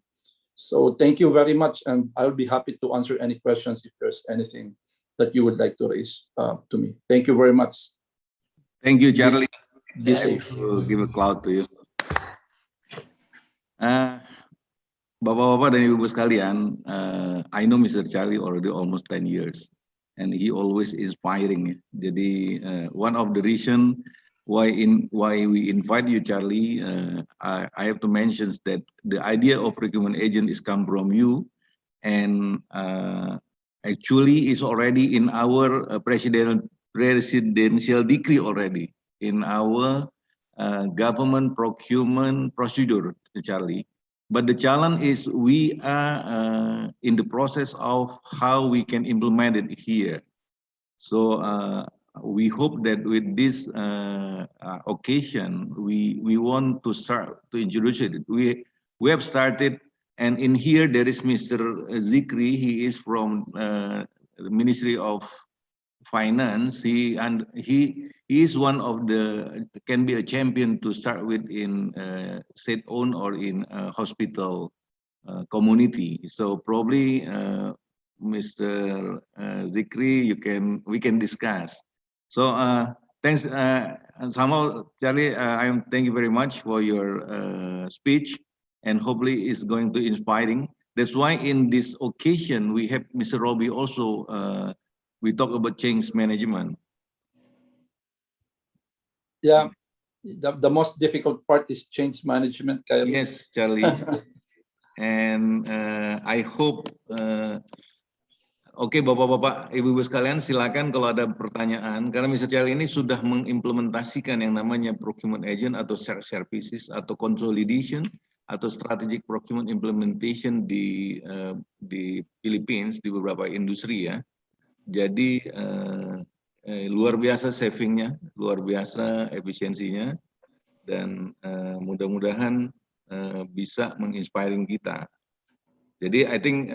So thank you very much, and I'll be happy to answer any questions if there's anything that you would like to raise to me. Thank you very much. Thank you, Charlie. Be safe. To give a cloud to you. Bapak-bapak dan ibu sekalian, I know Mr. Charlie already almost 10 years, and he always inspiring. Jadi one of the reason why we invite you, Charlie. I have to mention that the idea of procurement agent is come from you, and actually is already in our presidential decree already in our government procurement procedure, Charlie. But the challenge is we are in the process of how we can implement it here. So we hope that with this occasion, we want to start to introduce it. We have started, and in here there is Mr. Zikri. He is from the Ministry of Finance. He is one of the can be a champion to start with in state-owned or in hospital community. So probably Mr. Zikri, we can discuss. So thanks. And somehow, Charlie, thank you very much for your speech, and hopefully it's going to inspiring. That's why in this occasion we have Mr. Robbie also. We talk about change management. Yeah, the most difficult part is change management. Yes, Charlie. And I hope Oke, Bapak-Bapak, Ibu-Ibu sekalian, silakan kalau ada pertanyaan. Karena Mr. Charlie ini sudah mengimplementasikan yang namanya procurement agent atau shared services atau consolidation atau strategic procurement implementation di Philippines di beberapa industri ya. Jadi luar biasa savingnya, luar biasa efisiensinya, dan mudah-mudahan bisa menginspiring kita. Jadi I think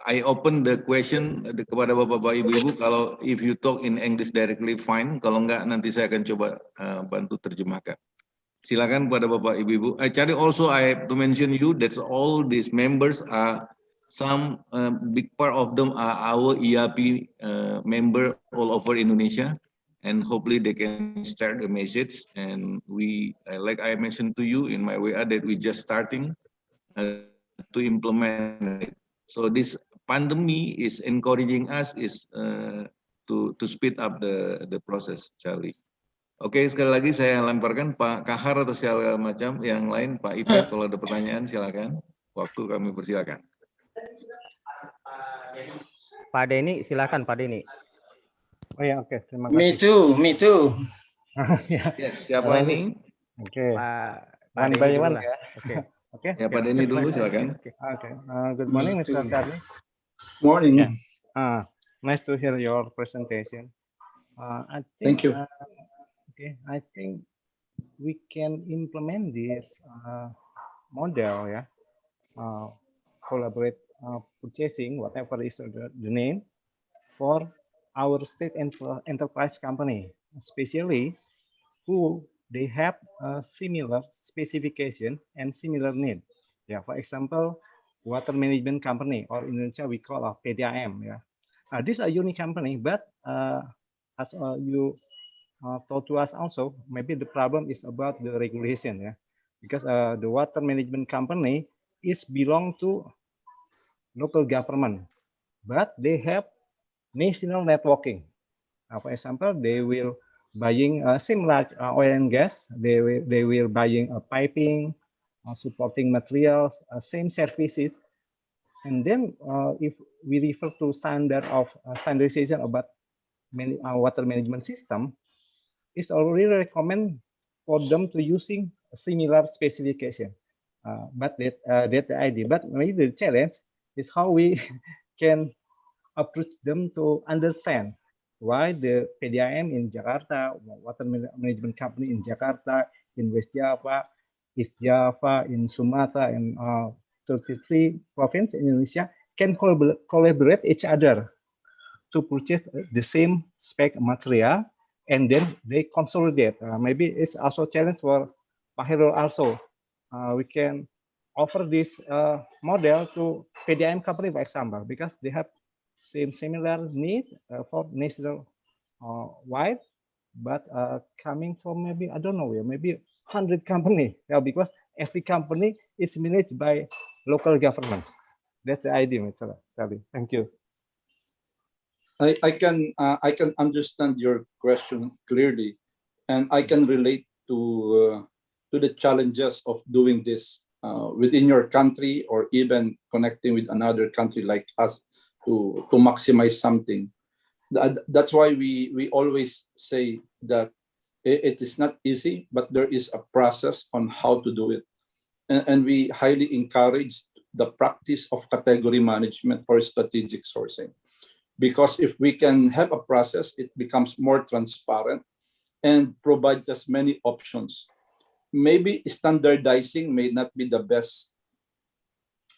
I open the question kepada Bapak-Bapak Ibu-Ibu, kalau if you talk in English directly fine, kalau enggak nanti saya akan coba bantu terjemahkan. Silakan kepada Bapak Ibu-Ibu. Charlie, also I have to mention you that all these members are some big part of them are our IAPI member all over Indonesia, and hopefully they can share the message. And we, like I mentioned to you in my way that we just starting to implement it. So this pandemic is encouraging us to speed up the process, Charlie. Oke, sekali lagi saya lemparkan Pak Kahar atau segala macam yang lain, Pak Ipet, kalau ada pertanyaan silakan. Waktu kami persilakan. Pak Denny, silakan Pak Denny. Oh ya, oke, terima kasih. Me too. Yes, siapa ini? Oke. Pak One by Denny one dulu lah. ya. Oke. Ya, Pak Denny dulu silakan. Oke. Good morning, Mr. Charlie. Morning. Yeah. Nice to hear your presentation. I think, Thank you. Okay, I think we can implement this model, yeah. Collaborate purchasing, whatever is the name, for our state enterprise company, especially who they have a similar specification and similar need. Yeah, for example, water management company, or in Indonesia we call a PDAM. Yeah, this is a unique company, but as you told to us also, maybe the problem is about the regulation. Yeah, because the water management company is belong to local government, but they have national networking. For example, they will buying similar oil and gas. They will buying piping, supporting materials, same services. And then if we refer to standard of standardization about water management system, it's already recommend for them to using a similar specification. But that's the idea. But maybe the challenge is how we can approach them to understand why the PDAM in Jakarta, water management company in Jakarta, in West Java, East Java, in Sumatra, and 33 provinces in Indonesia can collaborate each other to purchase the same spec material, and then they consolidate. Maybe it's also a challenge for Pak Heru also. We can offer this model to PDAM company, for example, because they have similar need for national wide, but coming from maybe, I don't know, maybe 100 company, yeah, because every company is managed by local government. That's the idea, Mr. Charlie. Thank you. I can understand your question clearly. and I can relate to the challenges of doing this within your country, or even connecting with another country like us to maximize something. That's why we always say that it is not easy, but there is a process on how to do it. And we highly encourage the practice of category management or strategic sourcing. Because if we can have a process, it becomes more transparent and provides us many options. Maybe standardizing may not be the best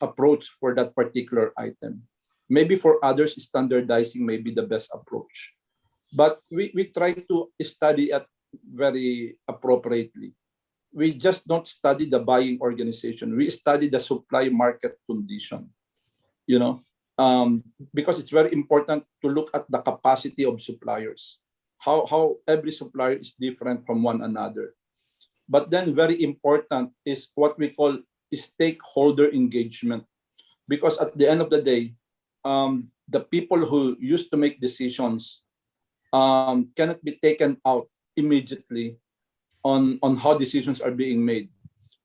approach for that particular item. Maybe for others, standardizing may be the best approach. But we try to study it very appropriately. We just don't study the buying organization. We study the supply market condition, you know, because it's very important to look at the capacity of suppliers, how every supplier is different from one another. But then very important is what we call stakeholder engagement, because at the end of the day, the people who used to make decisions cannot be taken out immediately on how decisions are being made.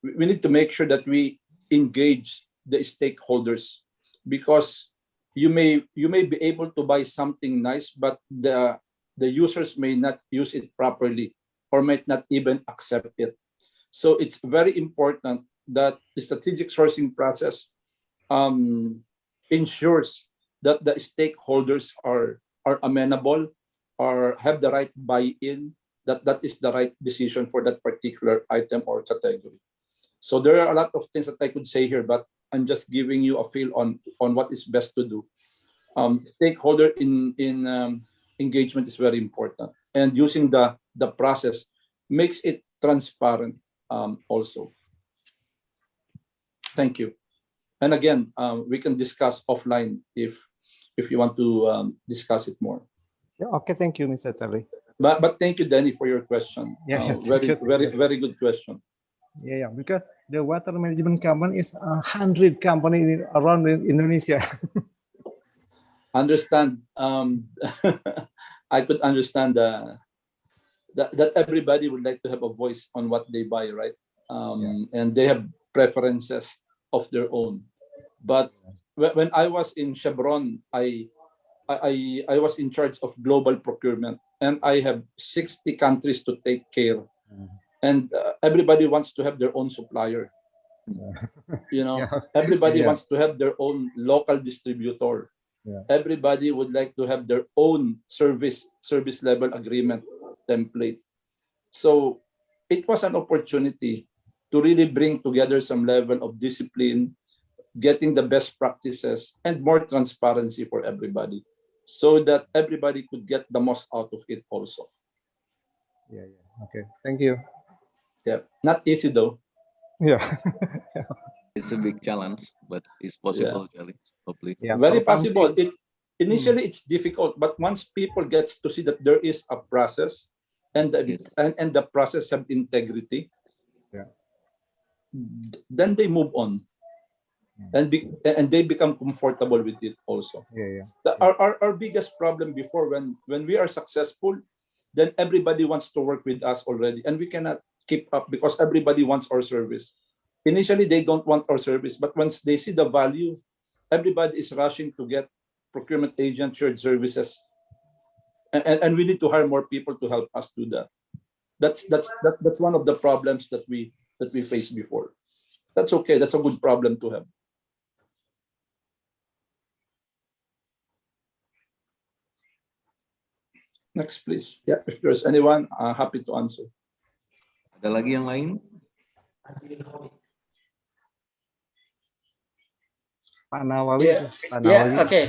We need to make sure that we engage the stakeholders, because you may be able to buy something nice, but the users may not use it properly or might not even accept it. So it's very important that the strategic sourcing process ensures that the stakeholders are amenable or have the right buy-in, that is the right decision for that particular item or category. So there are a lot of things that I could say here, but I'm just giving you a feel on what is best to do. Stakeholder engagement is very important, and using the process makes it transparent also. Thank you. And again, we can discuss offline if you want to discuss it more. Yeah, okay, thank you, Mr. Charlie. But thank you, Danny, for your question. Yeah, Very good question. Yeah, because the water management company is 100 company around in Indonesia. Understand. I could understand that everybody would like to have a voice on what they buy, right? And they have preferences of their own. But when I was in Chevron, I was in charge of global procurement, and I have 60 countries to take care. And everybody wants to have their own supplier. You know, everybody wants to have their own local distributor. Everybody would like to have their own service level agreement template. So it was an opportunity to really bring together some level of discipline, getting the best practices and more transparency for everybody, so that everybody could get the most out of it also. Yeah. Okay, thank you. Yeah, not easy though. Yeah. It's a big challenge, but it's possible, hopefully. Yeah, Very possible. Initially it's difficult, but once people gets to see that there is a process and the process have integrity, then they move on. And they become comfortable with it also. Our biggest problem before, when we are successful, then everybody wants to work with us already, and we cannot keep up because everybody wants our service. Initially, they don't want our service, but once they see the value, everybody is rushing to get procurement agent shared services, and we need to hire more people to help us do that. That's one of the problems that we faced before. That's okay. That's a good problem to have. Next, please. Yeah, if there's anyone, happy to answer. Ada lagi yang lain? Pak Nawawi. Oke.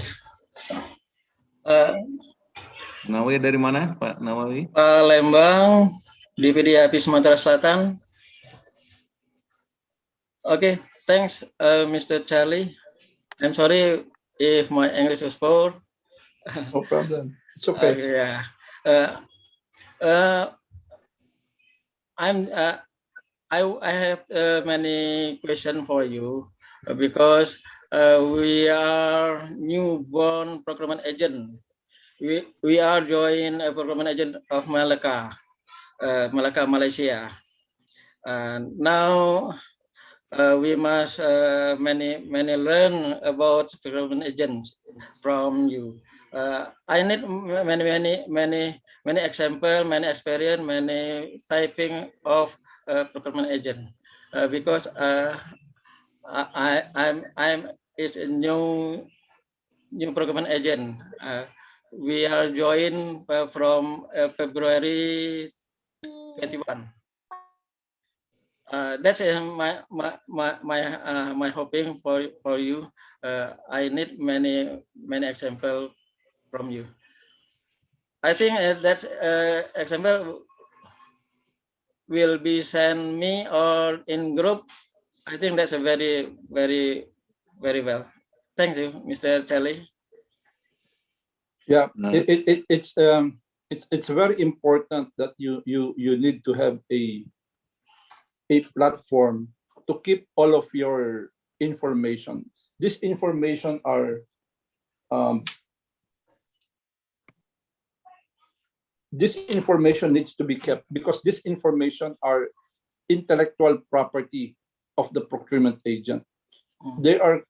Nawawi dari mana, Pak Nawawi? Lembang, DPD IAPI Sumatera Selatan. Okay, thanks, Mr. Charlie. I'm sorry if my English was poor. No problem. It's okay. I have many questions for you because we are newborn procurement agent. We are join a procurement agent of Malacca. Malacca, Malaysia. Now we must many learn about procurement agents from you. I need many example, many experience, many typing of procurement agent because I'm is a new procurement agent. We are joined from February 21. That's my hoping for you. I need many example from you. I think that's example will be sent me or in group. I think that's a very well. Thank you, Mr. Charlie. Yeah, No. it's very important that you need to have a platform to keep all of your information. This information are this information needs to be kept because this information are intellectual property of the procurement agent. They are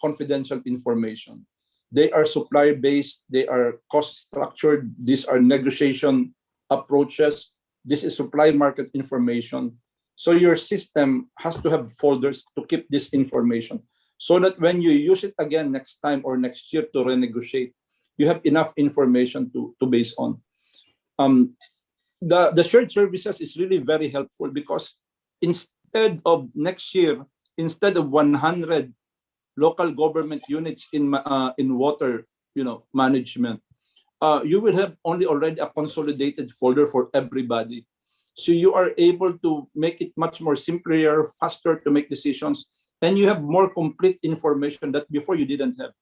confidential information. They are supplier based. They are cost structured. These are negotiation approaches. This is supply market information. So your system has to have folders to keep this information so that when you use it again next time or next year to renegotiate, you have enough information to base on. The shared services is really very helpful because instead of next year, instead of 100 local government units in water, management, you will have already a consolidated folder for everybody. So you are able to make it much more simpler, faster to make decisions, and you have more complete information that before you didn't have.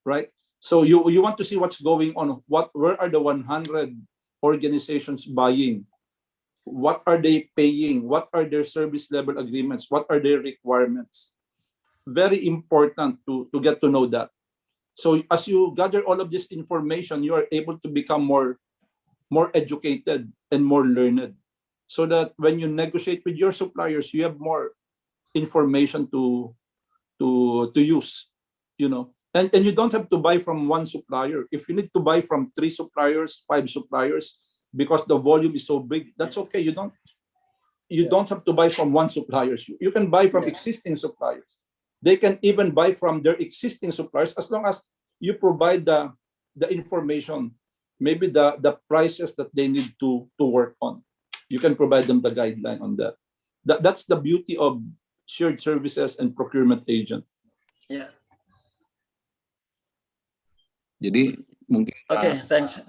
Right? So you want to see what's going on. Where are the 100 organizations buying? What are they paying? What are their service level agreements? What are their requirements? Very important to get to know that. So as you gather all of this information, you are able to become more educated and more learned, so that when you negotiate with your suppliers, you have more information to use, and you don't have to buy from one supplier. If you need to buy from 3 suppliers, 5 suppliers, because the volume is so big, that's okay. You don't have to buy from one supplier. You can buy from existing suppliers. They can even buy from their existing suppliers as long as you provide the information, maybe the prices that they need to work on. You can provide them the guideline on that. That's the beauty of shared services and procurement agent. Yeah. Jadi mungkin Okay, thanks.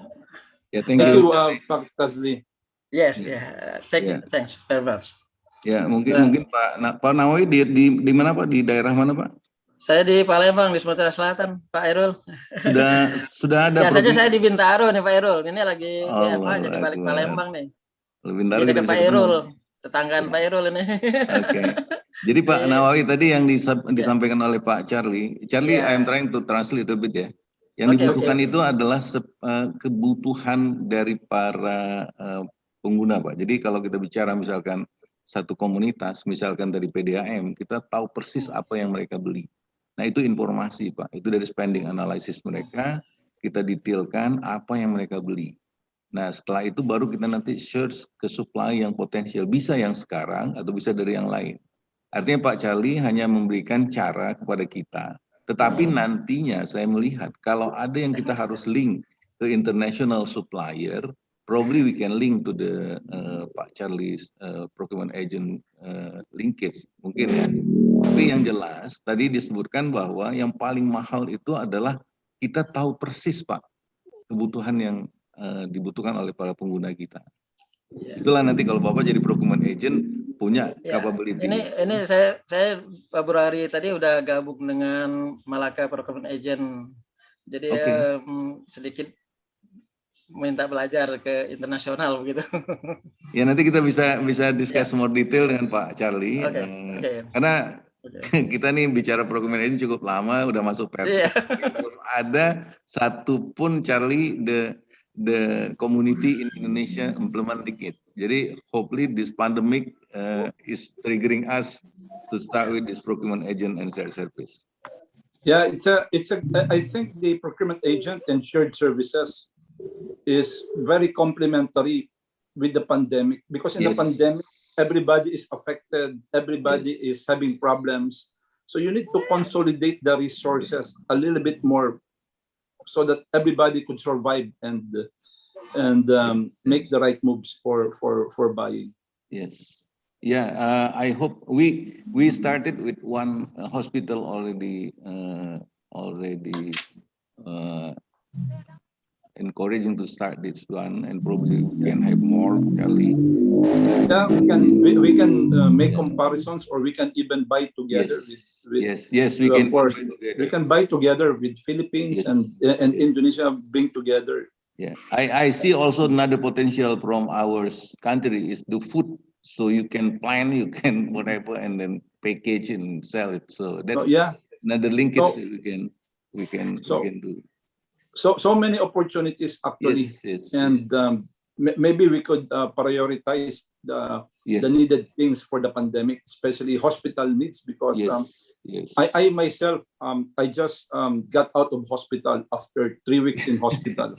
ya Thank you, Pak Tazli. Yes, yeah. Thanks very much. Ya, mungkin Pak Nawawi di mana Pak? Di daerah mana Pak? Saya di Palembang, di Sumatera Selatan, Pak Irul. Sudah ada. Biasanya saya di Bintaro nih Pak Irul. Ini lagi Allah jadi balik Palembang nih. Bintaro Di dekat bisa Pak ketemu. Irul, tetanggaan Pak Irul ini. Oke. Jadi Pak Nawawi tadi yang disampaikan oleh Pak Charlie, I am trying to translate a bit ya. Yang dibutuhkan itu adalah kebutuhan dari para pengguna Pak. Jadi kalau kita bicara misalkan satu komunitas, misalkan dari PDAM, kita tahu persis apa yang mereka beli. Nah itu informasi Pak, itu dari spending analysis mereka, kita detailkan apa yang mereka beli. Nah setelah itu baru kita nanti search ke supply yang potensial, bisa yang sekarang atau bisa dari yang lain. Artinya Pak Charlie hanya memberikan cara kepada kita, tetapi nantinya saya melihat kalau ada yang kita harus link ke international supplier, probably we can link to the Pak Charlie's procurement agent linkage, mungkin ya. Tapi yang jelas tadi disebutkan bahwa yang paling mahal itu adalah kita tahu persis Pak kebutuhan yang dibutuhkan oleh para pengguna kita. Itulah nanti kalau Bapak jadi procurement agent punya capability. Ini saya Februari tadi udah gabung dengan Malacca Procurement Agent. Jadi sedikit minta belajar ke internasional begitu. Ya nanti kita bisa discuss more detail dengan Pak Charlie. Karena kita nih bicara procurement agent cukup lama, udah masuk perpres. Belum ada satupun Charlie the community in Indonesia implementing it. Jadi hopefully this pandemic is triggering us to start with this procurement agent and shared service. Yeah, I think the procurement agent and shared services is very complementary with the pandemic, because in the Yes. pandemic, everybody is affected, everybody is having problems. So you need to consolidate the resources a little bit more so that everybody could survive and make the right moves for buying. Yes. Yeah, I hope we started with one hospital already encouraging to start this one, and probably we can have more, Charlie. Yeah, we can make comparisons, or we can even buy together with Yes, we can of course buy together. we can buy together with Philippines and Indonesia being together. Yeah, I see also another potential from our country is the food. So you can plan, you can whatever, and then package and sell it. So that's another linkage that we can do. So many opportunities actually, and maybe we could prioritize the needed things for the pandemic, especially hospital needs, because I myself I just got out of hospital after 3 weeks in hospital.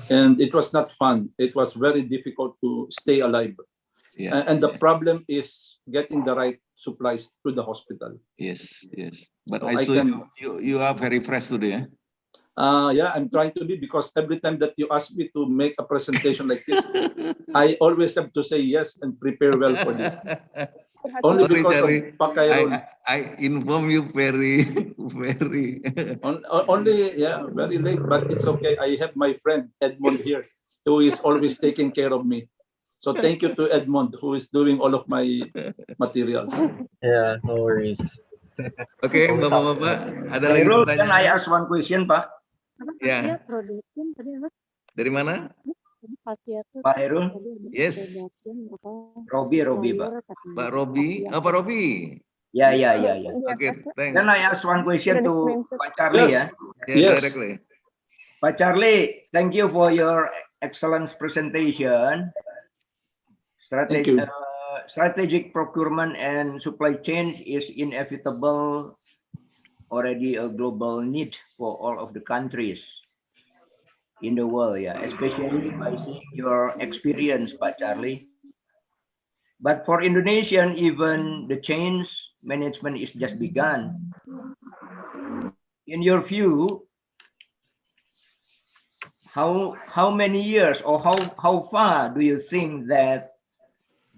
And it was not fun. It was very difficult to stay alive. And the problem is getting the right supplies to the hospital. Yes. But So I saw you are very fresh today. Yeah, I'm trying to be, because every time that you ask me to make a presentation like this, I always have to say yes and prepare well for this. Only because of Pakairon. I inform you very only very late, but it's okay. I have my friend Edmond here, who is always taking care of me. So thank you to Edmond, who is doing all of my materials. Yeah, no worries. Oke, Bapak-bapak, ada lagi Khairul, pertanyaan? can I ask one question, Pak? Ya. Dari mana? Pak Khairul? Yes. Robi, Pak. Pak Robi. Oh, Pak Robi. Ya. Oke, thanks. Can I ask one question to Pak Charlie? Yes. Yeah, directly. Pak Charlie, thank you for your excellent presentation. Thank you. Strategic procurement and supply chain is inevitable, already a global need for all of the countries in the world, especially by seeing your experience, Pak Charlie. But for Indonesian, even the change management is just begun. In your view, how many years or how far do you think that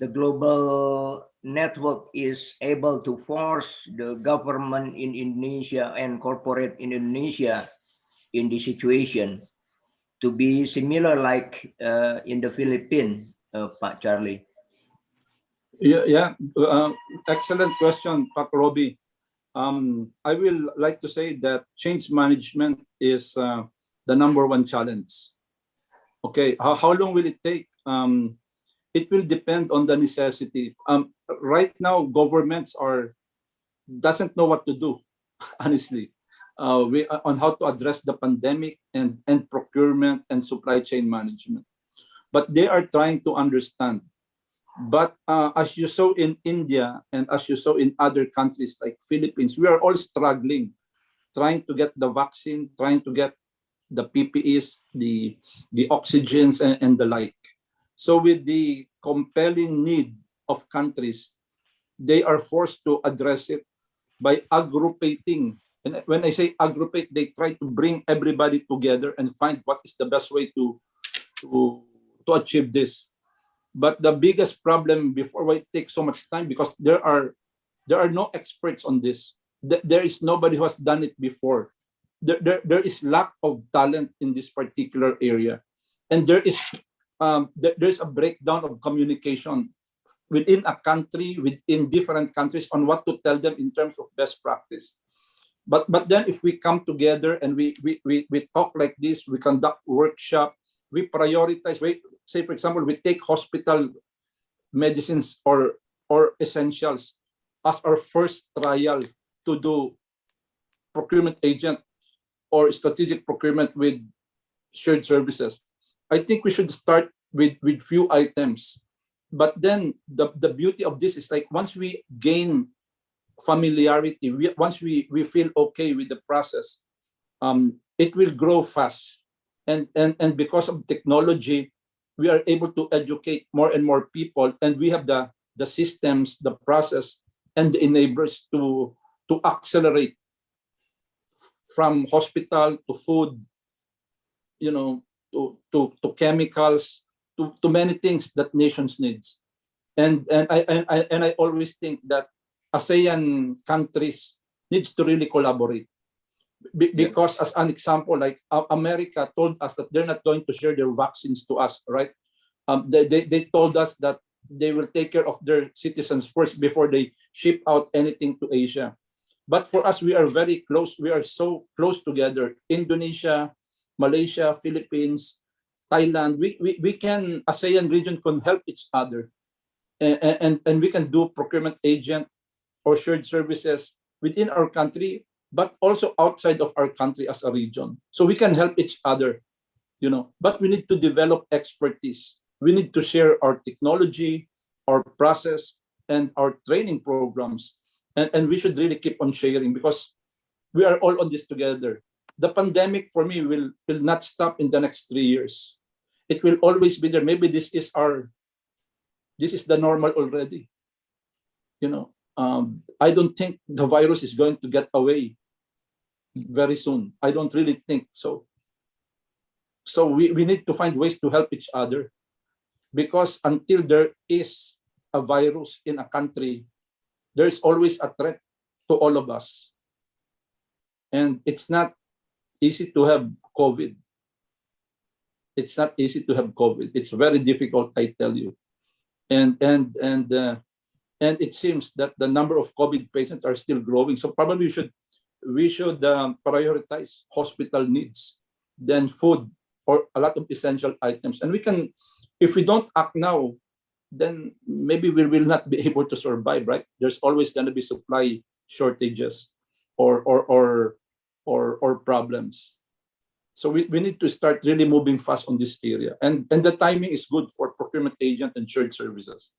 the global network is able to force the government in Indonesia and corporate in Indonesia in this situation to be similar like in the Philippines, Pak Charlie? Yeah. Excellent question, Pak Robi. I will like to say that change management is the #1 challenge. Okay, how long will it take? It will depend on the necessity. Right now, governments doesn't know what to do, honestly, on how to address the pandemic and procurement and supply chain management. But they are trying to understand. But as you saw in India and as you saw in other countries like Philippines, we are all struggling, trying to get the vaccine, trying to get the PPEs, the oxygens and the like. So with the compelling need of countries, they are forced to address it by aggregating. And when I say aggregate, they try to bring everybody together and find what is the best way to achieve this. But the biggest problem before why it takes so much time, because there are no experts on this. There is nobody who has done it before. There is lack of talent in this particular area, and there's a breakdown of communication within a country, within different countries, on what to tell them in terms of best practice. But then if we come together and we talk like this, we conduct workshop, we prioritize. Say for example, we take hospital medicines or essentials as our first trial to do procurement agent or strategic procurement with shared services. I think we should start with few items. But then the beauty of this is like once we gain familiarity, once we feel okay with the process, it will grow fast. And because of technology, we are able to educate more and more people, and we have the systems, the process, and the enablers to accelerate from hospital to food, you know, to chemicals, to many things that nations needs. And I always think that ASEAN countries needs to really collaborate. Because as an example, like America told us that they're not going to share their vaccines to us, right? They told us that they will take care of their citizens first before they ship out anything to Asia. But for us, we are very close. We are so close together. Indonesia, Malaysia, Philippines, Thailand. We can, ASEAN region can help each other. And we can do procurement agent or shared services within our country, but also outside of our country as a region. So we can help each other, you know, but we need to develop expertise. We need to share our technology, our process, and our training programs. And we should really keep on sharing because we are all on this together. The pandemic for me will not stop in the next 3 years. It will always be there. Maybe this is the normal already. You know, I don't think the virus is going to get away very soon. I don't really think so. So we need to find ways to help each other, because until there is a virus in a country, there's always a threat to all of us. And it's not easy to have COVID. It's not easy to have COVID. It's very difficult, I tell you. And it seems that the number of COVID patients are still growing. So probably we should prioritize hospital needs, then food, or a lot of essential items. And we can, if we don't act now, then maybe we will not be able to survive, right? There's always going to be supply shortages or problems. So we need to start really moving fast on this area. And the timing is good for procurement agent and shared services.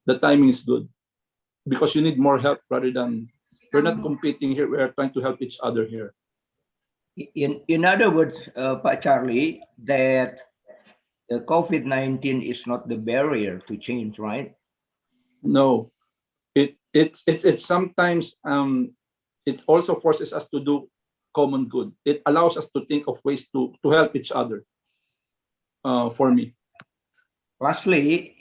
The timing is good because you need more help rather than, we're not competing here, we are trying to help each other here. In other words, Pak Charlie, that the COVID-19 is not the barrier to change, right? No, it's sometimes it also forces us to do common good. It allows us to think of ways to help each other. For me. Lastly,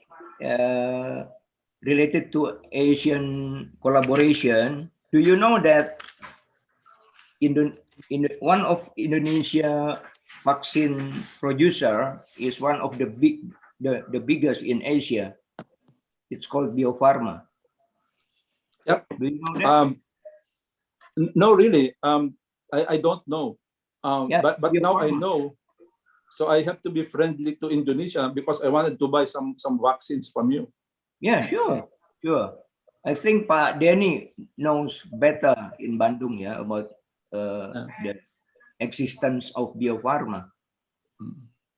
related to Asian collaboration, do you know that one of Indonesia vaccine producer is one of the biggest in Asia? It's called Bio Farma. Yep. Do you know that? No, really. I don't know. Yeah, but now I know. So I have to be friendly to Indonesia because I wanted to buy some vaccines from you. Yeah, sure. I think Pak Denny knows better in Bandung, yeah, about the existence of Bio Farma.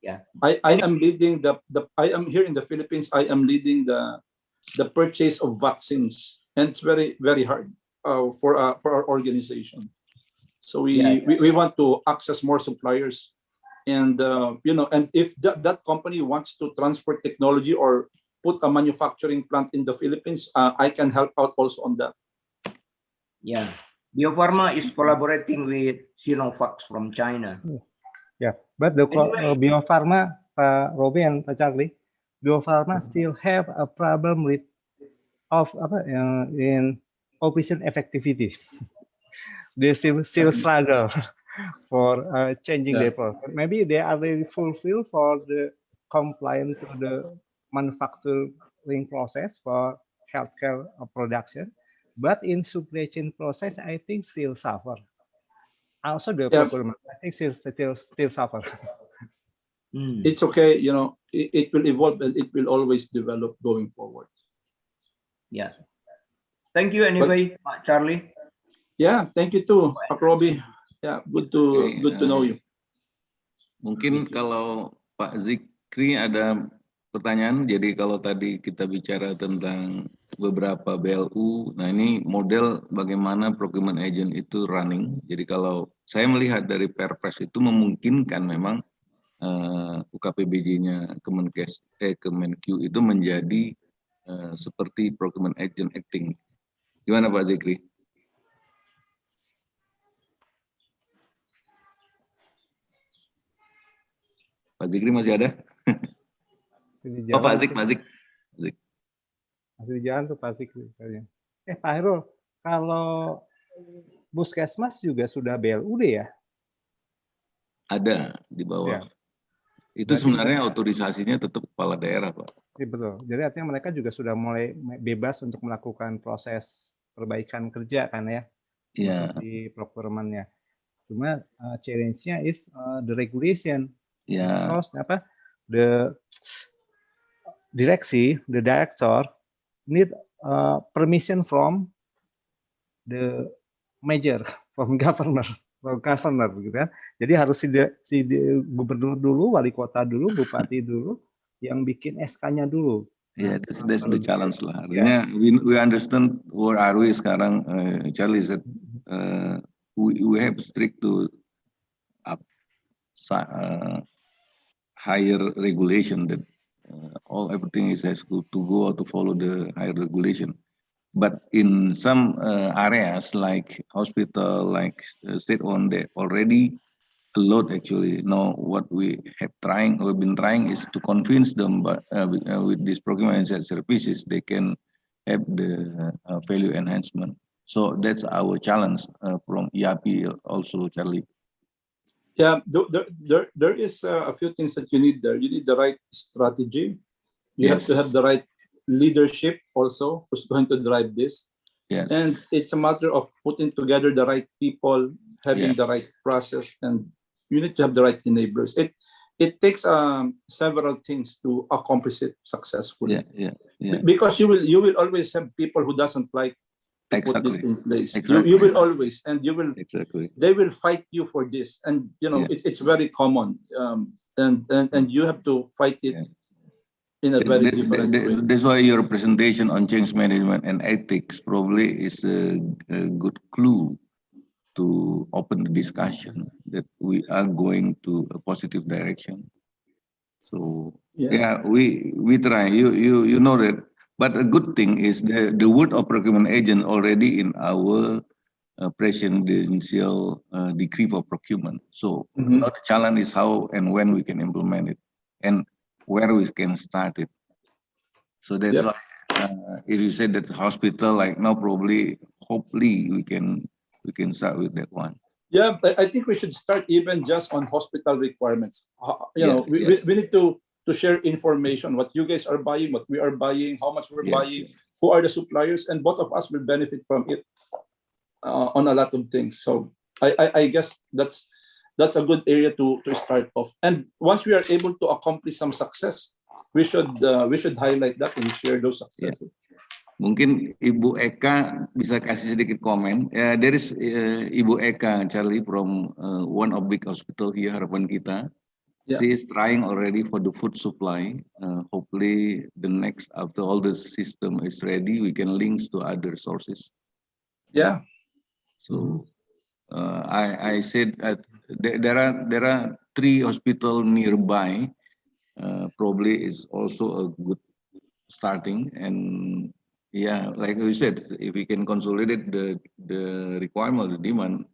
Yeah. I am leading I am here in the Philippines. I am leading the purchase of vaccines, and it's very, very hard for our organization. So we want to access more suppliers, and and if that company wants to transfer technology or put a manufacturing plant in the Philippines, I can help out also on that. Yeah, Bio Farma is collaborating with Sinovac from China. Yeah, but the Anyway. Bio Farma, Robbie and Charlie, Bio Farma still have a problem with in operation effectivity. They still struggle for changing their process. Maybe they are very fulfilled for the compliance to the manufacturing process for healthcare production, but in supply chain process, I think still suffer. Also the procurement, I think still suffer. It's okay, it will evolve and it will always develop going forward. Yeah. Thank you anyway, Pak Charlie. Yeah, thank you too, Pak Robbie. Yeah, good to know you. Mungkin kalau Pak Zik Kri, ada pertanyaan. Jadi kalau tadi kita bicara tentang beberapa BLU, nah ini model bagaimana procurement agent itu running. Jadi kalau saya melihat dari Perpres itu memungkinkan memang UKPBJ-nya Kemenq itu menjadi seperti procurement agent acting. Gimana Pak Zikri? Pak Zikri masih ada? Oh Pak Zik. Masih di jalan tuh Pak Zik. Pak Hairul, kalau Puskesmas juga sudah BLUD ya? Ada di bawah. Ya. Itu Berarti sebenarnya otorisasinya tetap kepala daerah, Pak. Iya, betul. Jadi artinya mereka juga sudah mulai bebas untuk melakukan proses perbaikan kerja kan ya, Iya. masuk di procurement-nya. Cuma challenge-nya is the regulation. Ya. Because the director need permission from the major, from governor gitu kan. Jadi harus si gubernur dulu, wali kota dulu, bupati dulu yang bikin SK-nya dulu. Yeah, that's the challenge lah. Artinya we understand where are we sekarang. Charlie said we have strict to higher regulation that everything is has to go to follow the higher regulation. But in some areas like hospital, like state-owned, they already a lot actually. Now what we've been trying is to convince them, but with these procurement services, they can have the value enhancement. So that's our challenge from IAPI also, Charlie. Yeah, there is a few things that you need there. You need the right strategy. You have to have the right leadership also who's going to drive this. Yes. And it's a matter of putting together the right people, having the right process, and you need to have the right enablers. It takes several things to accomplish it successfully. Because you will always have people who doesn't like to put this in place. You will always, and you will. They will fight you for this, and you know it's very common. And you have to fight it. In a very different way. That's why your presentation on change management and ethics probably is a good clue to open the discussion that we are going to a positive direction. So we try. You know that. But a good thing is the word of procurement agent already in our presidential decree for procurement. So now the challenge is how and when we can implement it, and where we can start it. So that's why if you said that hospital, like now probably, hopefully we can start with that one. Yeah, I think we should start even just on hospital requirements. We need to share information, what you guys are buying, what we are buying, how much we're buying, who are the suppliers, and both of us will benefit from it on a lot of things. So I guess that's a good area to start off. And once we are able to accomplish some success, we should highlight that and share those successes. Mungkin Ibu Eka bisa kasih sedikit komen. There is Ibu Eka, Charlie, from one of big hospital here, harapan kita. She is trying already for the food supply. Hopefully the next, after all the system is ready, we can link to other sources. Yeah. So I said there are 3 hospitals nearby. Probably is also a good starting, and like we said, if we can consolidate the requirement, the demand,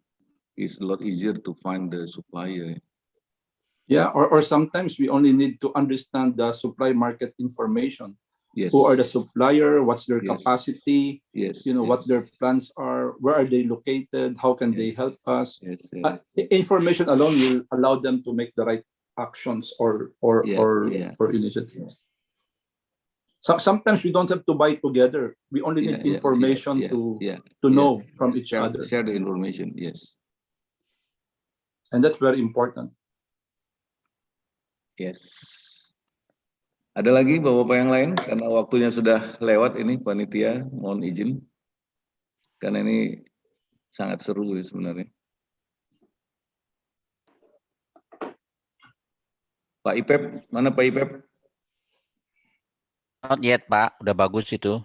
is a lot easier to find the supplier. Yeah, or sometimes we only need to understand the supply market information. Who are the supplier? What's their capacity? What their plans are. Where are they located? How can they help us? Information alone will allow them to make the right actions or initiatives. Sometimes we don't have to buy together. We only need information to know from each other. Share the information, yes. And that's very important. Yes. Ada lagi Bapak-Bapak yang lain? Karena waktunya sudah lewat ini, panitia, mohon izin. Karena ini sangat seru ya sebenarnya. Pak Ipep, mana Pak Ipep? Not yet, Pak. Udah bagus itu.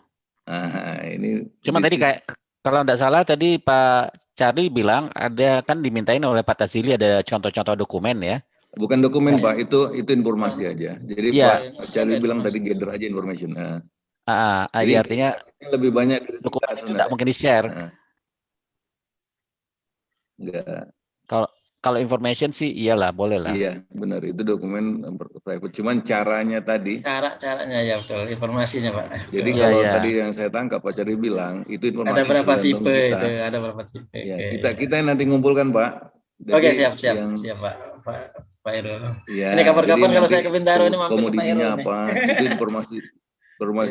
Nah, ini. Cuma tadi kayak kalau nggak salah tadi Pak Charlie bilang ada kan dimintain oleh Pak Tasili ada contoh-contoh dokumen ya. Bukan dokumen Ya. Pak, itu informasi aja. Jadi Iya. Pak Charlie bilang tadi gather aja information. Nah, jadi Iya, artinya lebih banyak dari dokumen kita itu nggak mungkin di-share. Enggak. Kalau information sih iyalah, boleh lah. Iya, benar. Itu dokumen private. Cuman caranya tadi. Caranya ya betul, informasinya Pak. Jadi Iya, kalau iya. tadi yang saya tangkap Pak Charlie bilang, itu informasi Ada berapa tergantung tipe kita. itu? Ada berapa tipe? Ya, Oke. kita yang nanti ngumpulkan Pak. Oke, Jadi siap Pak Irul. Ya, Ini kapan-kapan jadi kalau nanti saya ke Bintaro ini mampir ke Pak komoditinya Irul nih. apa? Itu informasi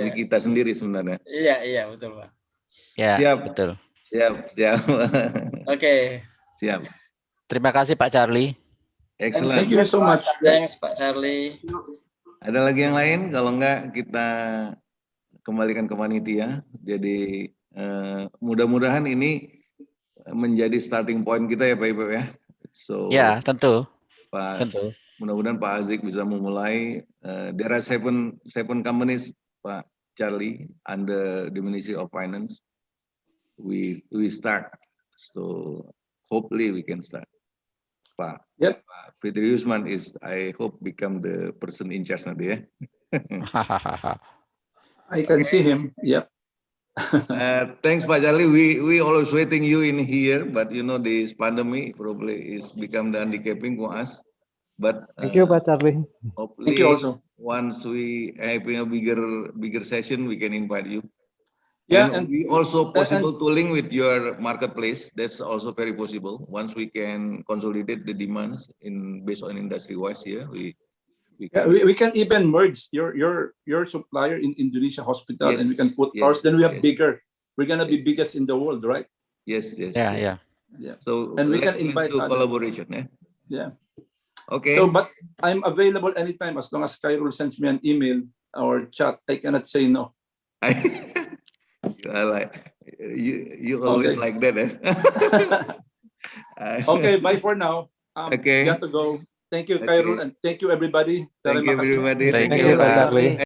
Iya. kita sendiri sebenarnya. Iya betul Pak. Ya, Siap. betul. Siap. Oke. Siap. Terima kasih Pak Charlie. Excellent. Thank you so much. Thanks Pak Charlie. Ada lagi yang lain? Kalau enggak kita kembalikan ke panitia. Jadi mudah-mudahan ini menjadi starting point kita ya Pak Ibu ya. So Ya, tentu. Pak, mudah-mudahan Pak Azik bisa memulai. There are seven companies Pak Charlie under the Ministry of Finance. We start. So hopefully we can start. Pak. Yep. Pak Fitri Yusman is I hope become the person in charge nanti ya. I can see him. Yep. Thanks Pak Charlie. We always waiting you in here, but you know this pandemic probably is become the handicapping for us. But Thank you, Pak Charlie. hopefully Thank you also. once we having a bigger session, we can invite you. Yeah, and and we also possible to link with your marketplace. That's also very possible. Once we can consolidate the demands based on industry wise here, we can even merge your supplier in Indonesia hospital, Yes, and we can put yes, ours. Then we yes. have bigger. We're gonna be biggest in the world, right? Yes. Yeah. So And we let's can invite do others. collaboration. Yeah. Okay. So, but I'm available anytime as long as Khairul sends me an email or chat. I cannot say no. I like you always Okay. like that. Okay, bye for now. Okay. Got to go. Thank you, Okay. Khairul, and thank you, everybody. Thank you Terima kasih. everybody. Thank Thank you, Pak Charlie.